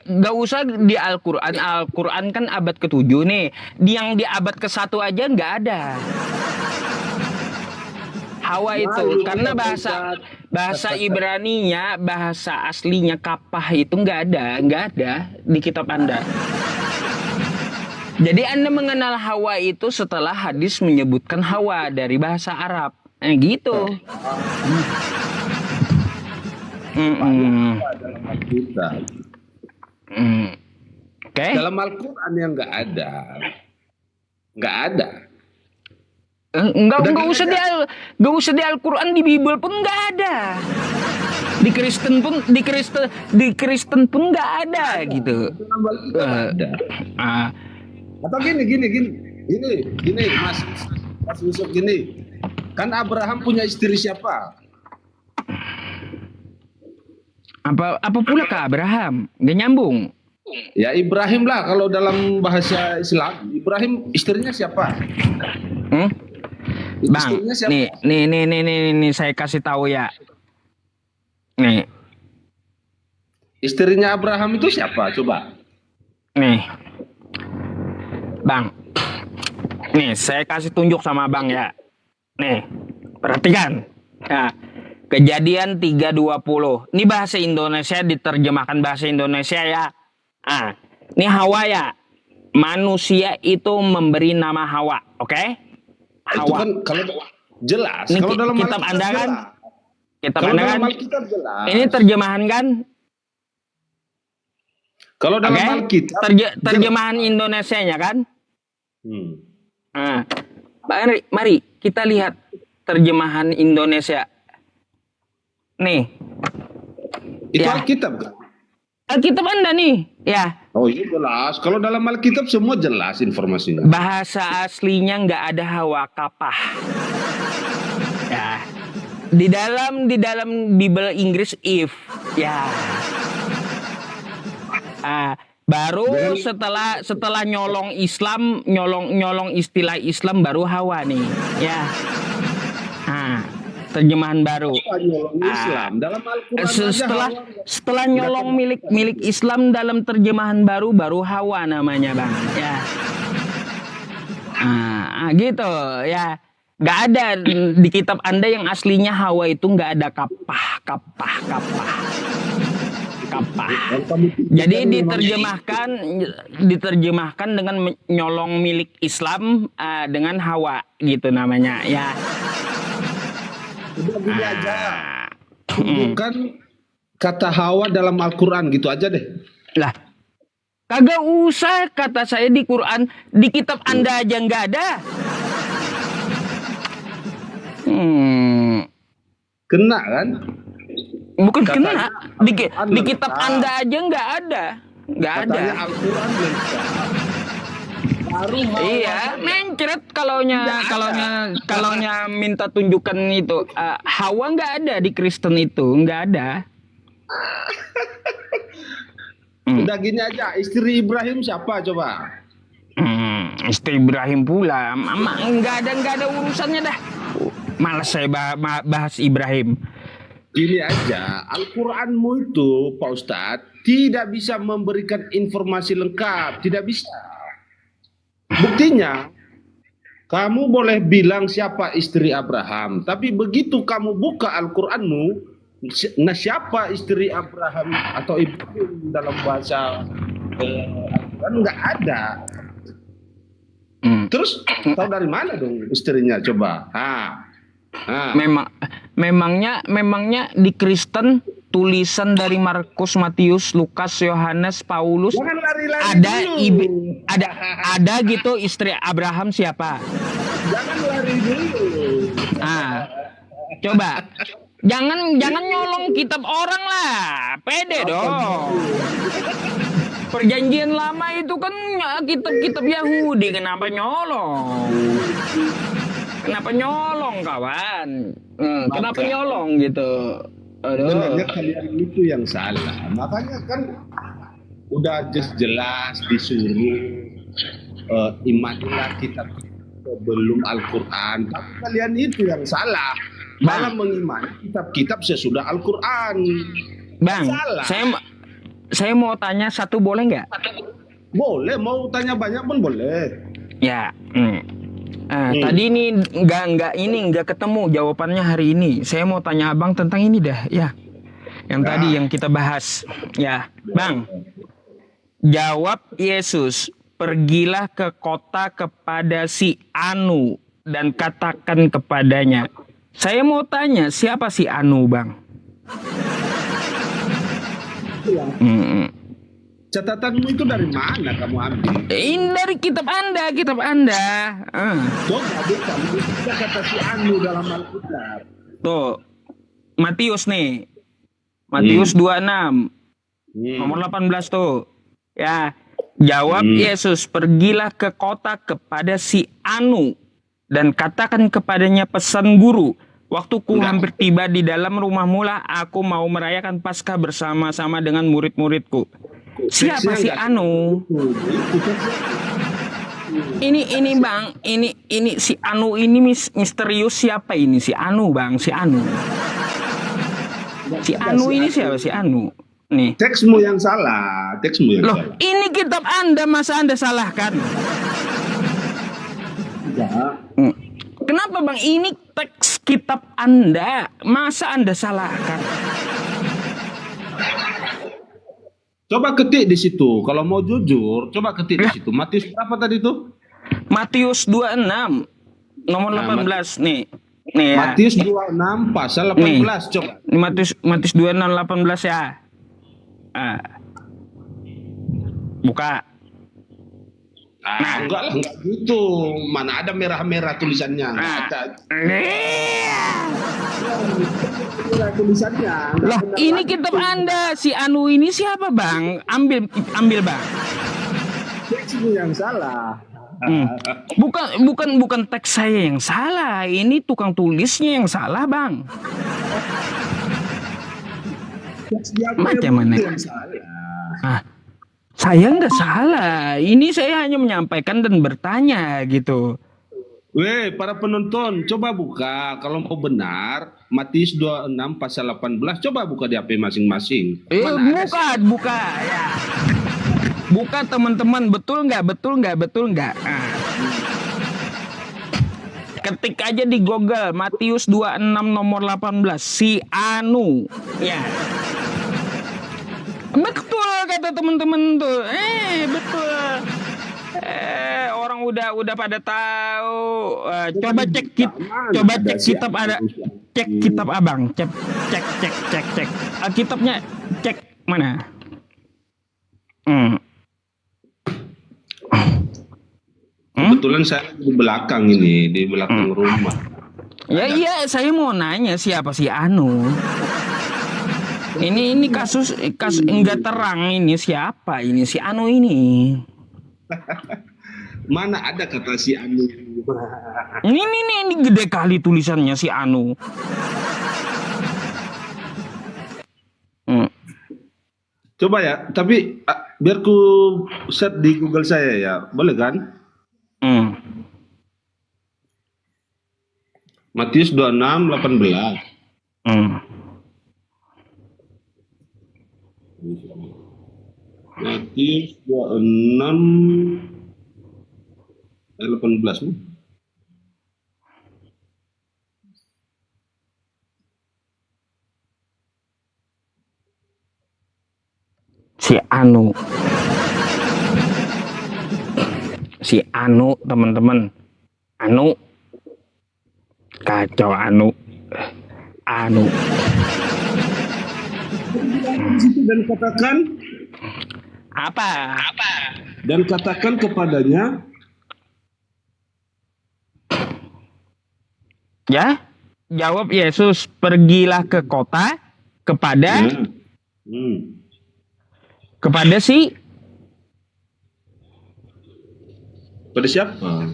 Speaker 2: Nggak usah di Al-Quran. Al-Quran kan abad ke-7 nih. Yang di abad ke-1 aja nggak ada. Hawa itu karena bahasa Ibraninya, bahasa aslinya kapah itu nggak ada di kitab Anda. Jadi Anda mengenal Hawa itu setelah hadis menyebutkan Hawa dari bahasa Arab. Gitu.
Speaker 8: Dalam Al-Quran yang nggak ada.
Speaker 2: Enggak usah di Al-Quran, di Bible pun nggak ada. Di Kristen pun nggak ada gitu.
Speaker 8: Ada.
Speaker 2: Ah,
Speaker 8: Atau gini, Mas Yusuf gini. Kan Abraham punya istri siapa?
Speaker 2: apa pula ke Abraham? Nggak nyambung.
Speaker 8: Ya Ibrahim lah kalau dalam bahasa Islam. Ibrahim istrinya siapa?
Speaker 2: Hmm? Bang,
Speaker 8: Istrinya siapa?
Speaker 2: nih saya kasih tahu ya. Nih,
Speaker 8: Istrinya Abraham itu siapa? Coba.
Speaker 2: nih. Bang. Nih, saya kasih tunjuk sama Bang ya. Nih, perhatikan. Ya. Kejadian 3:20. Ini bahasa Indonesia, diterjemahkan bahasa Indonesia ya. Ini Hawa ya. Manusia itu memberi nama Hawa, oke?
Speaker 8: Itu
Speaker 2: Hawa.
Speaker 8: kan kalau jelas.
Speaker 2: Ini
Speaker 8: Kalau dalam
Speaker 2: kitab
Speaker 8: Alkitab
Speaker 2: Anda kan?
Speaker 8: jelas.
Speaker 2: Kitab
Speaker 8: Kalau
Speaker 2: Anda
Speaker 8: dalam
Speaker 2: kan?
Speaker 8: Alkitab jelas.
Speaker 2: Ini terjemahan kan?
Speaker 8: Kalau dalam
Speaker 2: Oke?
Speaker 8: Alkitab
Speaker 2: Terjemahan Indonesianya kan?
Speaker 8: Hmm.
Speaker 2: Mari kita lihat terjemahan Indonesia. Nih,
Speaker 8: Itu
Speaker 2: Ya.
Speaker 8: Alkitab kan?
Speaker 2: Alkitab Anda nih, ya.
Speaker 8: Oh iya jelas. Kalau dalam Alkitab semua jelas informasinya.
Speaker 2: Bahasa aslinya nggak ada hawa kapah. Ya. Di dalam Bible Inggris if, ya. Baru setelah nyolong Islam, nyolong istilah Islam baru hawa nih, ya. Terjemahan baru.
Speaker 8: Islam dalam Al-Quran aja
Speaker 2: Setelah nyolong milik Islam dalam terjemahan baru hawa namanya bang ya. Gitu ya, nggak ada di kitab Anda yang aslinya hawa itu nggak ada kapah. Jadi diterjemahkan dengan nyolong milik Islam dengan hawa gitu namanya ya.
Speaker 8: Udah gini aja. Bukan kata Hawa dalam Al-Quran gitu aja deh.
Speaker 2: Lah, kagak usah kata saya di Quran, di kitab Anda aja nggak ada.
Speaker 8: Kena kan?
Speaker 2: Bukan
Speaker 8: Katanya
Speaker 2: kena, di kitab Anda aja nggak ada,
Speaker 8: Katanya Al-Quran lengkap. Baru Hawa.
Speaker 2: Iya, mencret kalaunya minta tunjukkan itu. Hawa nggak ada di Kristen itu, nggak ada.
Speaker 8: Udah gini aja, istri Ibrahim siapa coba?
Speaker 2: Istri Ibrahim pula, mama nggak ada urusannya dah. Malas saya bahas Ibrahim.
Speaker 8: Gini aja, Al-Quranmu itu Pak Ustadz tidak bisa memberikan informasi lengkap, tidak bisa. Buktinya, kamu boleh bilang siapa istri Abraham, tapi begitu kamu buka Al-Quranmu, nah siapa istri Abraham atau Ibrahim dalam bahasa Al-Quran nggak ada. Terus tahu dari mana dong istrinya coba?
Speaker 2: Memangnya di Kristen tulisan dari Markus, Matius, Lukas, Yohanes, Paulus
Speaker 8: Jangan lari-lari dulu.
Speaker 2: ada gitu istri Abraham siapa?
Speaker 8: Jangan lari dulu.
Speaker 2: Coba jangan nyolong kitab orang lah, pede dong. Perjanjian lama itu kan kitab Yahudi, kenapa nyolong? Kenapa nyolong kawan? Kenapa nyolong gitu? Aduh.
Speaker 8: Sebenarnya kalian itu yang salah. Makanya kan udah jelas disuruh imanilah kitab sebelum Al-Quran. Tapi kalian itu yang salah. Malah mengimani kitab-kitab sesudah Al-Quran.
Speaker 2: Bang, saya mau tanya satu boleh nggak?
Speaker 8: Boleh, mau tanya banyak pun boleh.
Speaker 2: Ya. Tadi ini nggak ketemu jawabannya hari ini. Saya mau tanya abang tentang ini dah, ya. Yang tadi yang kita bahas, ya, bang. Jawab Yesus, pergilah ke kota kepada si Anu dan katakan kepadanya. Saya mau tanya siapa si Anu, bang?
Speaker 8: Catatanmu itu dari mana kamu ambil?
Speaker 2: Ini dari kitab Anda, kitab Anda.
Speaker 8: Coba buka, kita kata si Anu dalam Alkitab.
Speaker 2: Tuh, Matius nih. Matius 26. Nomor 18 tuh. Ya, jawab Yesus, pergilah ke kota kepada si Anu dan katakan kepadanya, pesan guru, waktuku hampir tiba di dalam rumah mula, aku mau merayakan Paskah bersama-sama dengan murid-muridku. Siapa si Anu? Ini Bang, ini si Anu ini misterius, siapa ini si Anu Bang, si Anu. Si Anu ini siapa si Anu? Nih.
Speaker 8: Teksmu yang salah, teksmu yang
Speaker 2: Loh,
Speaker 8: salah.
Speaker 2: ini kitab Anda, masa Anda salahkan?
Speaker 8: Enggak.
Speaker 2: Kenapa Bang? Ini teks kitab Anda, masa Anda salahkan?
Speaker 8: Coba ketik di situ. Kalau mau jujur, coba ketik di situ. Matius apa tadi itu?
Speaker 2: Matius 26 nomor 18 nih. Nih ya.
Speaker 8: Matius 26 pasal 18. Coba.
Speaker 2: Ini Matius 26 18 ya. Buka.
Speaker 8: Enggak lah, enggak gitu. Mana ada merah-merah tulisannya? Enggak ada. Merah tulisannya.
Speaker 2: Loh, ini kitab Anda, si Anu ini siapa Bang? Ambil Bang.
Speaker 8: Teksmu yang salah.
Speaker 2: Bukan teks saya yang salah, ini tukang tulisnya yang salah Bang. Macam mana? Saya nggak salah. Ini saya hanya menyampaikan dan bertanya gitu.
Speaker 8: Weh, para penonton, coba buka. Kalau mau benar, Matius 26 pasal 18, coba buka di HP masing-masing.
Speaker 2: Buka ya. Buka teman-teman, betul nggak? Ketik aja di Google Matius 26 nomor 18 si Anu. Ya. Betul kata teman-teman tuh. Betul. Orang udah pada tahu. Coba cek kitab ada. Cek kitab Abang. Cek. Kitabnya cek mana?
Speaker 8: Kebetulan saya di belakang ini, di belakang rumah.
Speaker 2: Ya iya, saya mau nanya siapa si Anu. Ini kasus enggak terang, ini siapa ini si Anu ini.
Speaker 8: Mana ada kata si Anu?
Speaker 2: Ini gede kali tulisannya si Anu.
Speaker 8: Coba ya, tapi biar ku search di Google saya ya, boleh kan? Matius 26 18. Matius 26 18 nih.
Speaker 2: Si Anu teman-teman. Anu kacau Anu.
Speaker 8: Dan katakan
Speaker 2: Apa?
Speaker 8: dan katakan kepadanya,
Speaker 2: Ya, jawab Yesus, pergilah ke kota kepada kepada si
Speaker 8: pada siapa?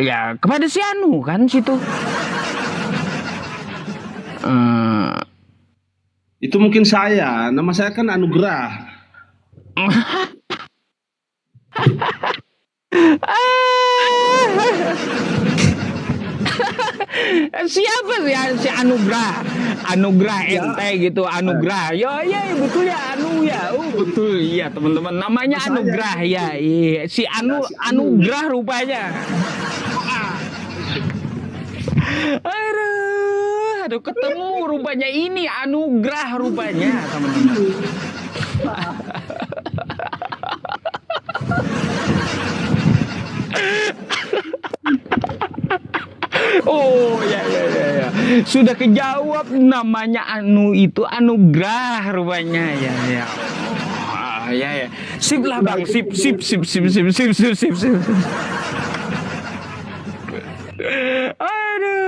Speaker 2: ya kepada si Anu kan situ.
Speaker 8: Itu mungkin saya, nama saya kan Anugrah.
Speaker 2: Siapa sih si Anugrah ente gitu, Anugrah ya betul ya Anu ya, betul iya teman-teman, namanya Anugrah ya, iya si Anugrah rupanya. Aduh ketemu rupanya, ini Anugrah rupanya teman-teman. Oh ya. Sudah kejawab, namanya Anu itu Anugrah rupanya ya. ya. Sip lah bang, sip. Aduh.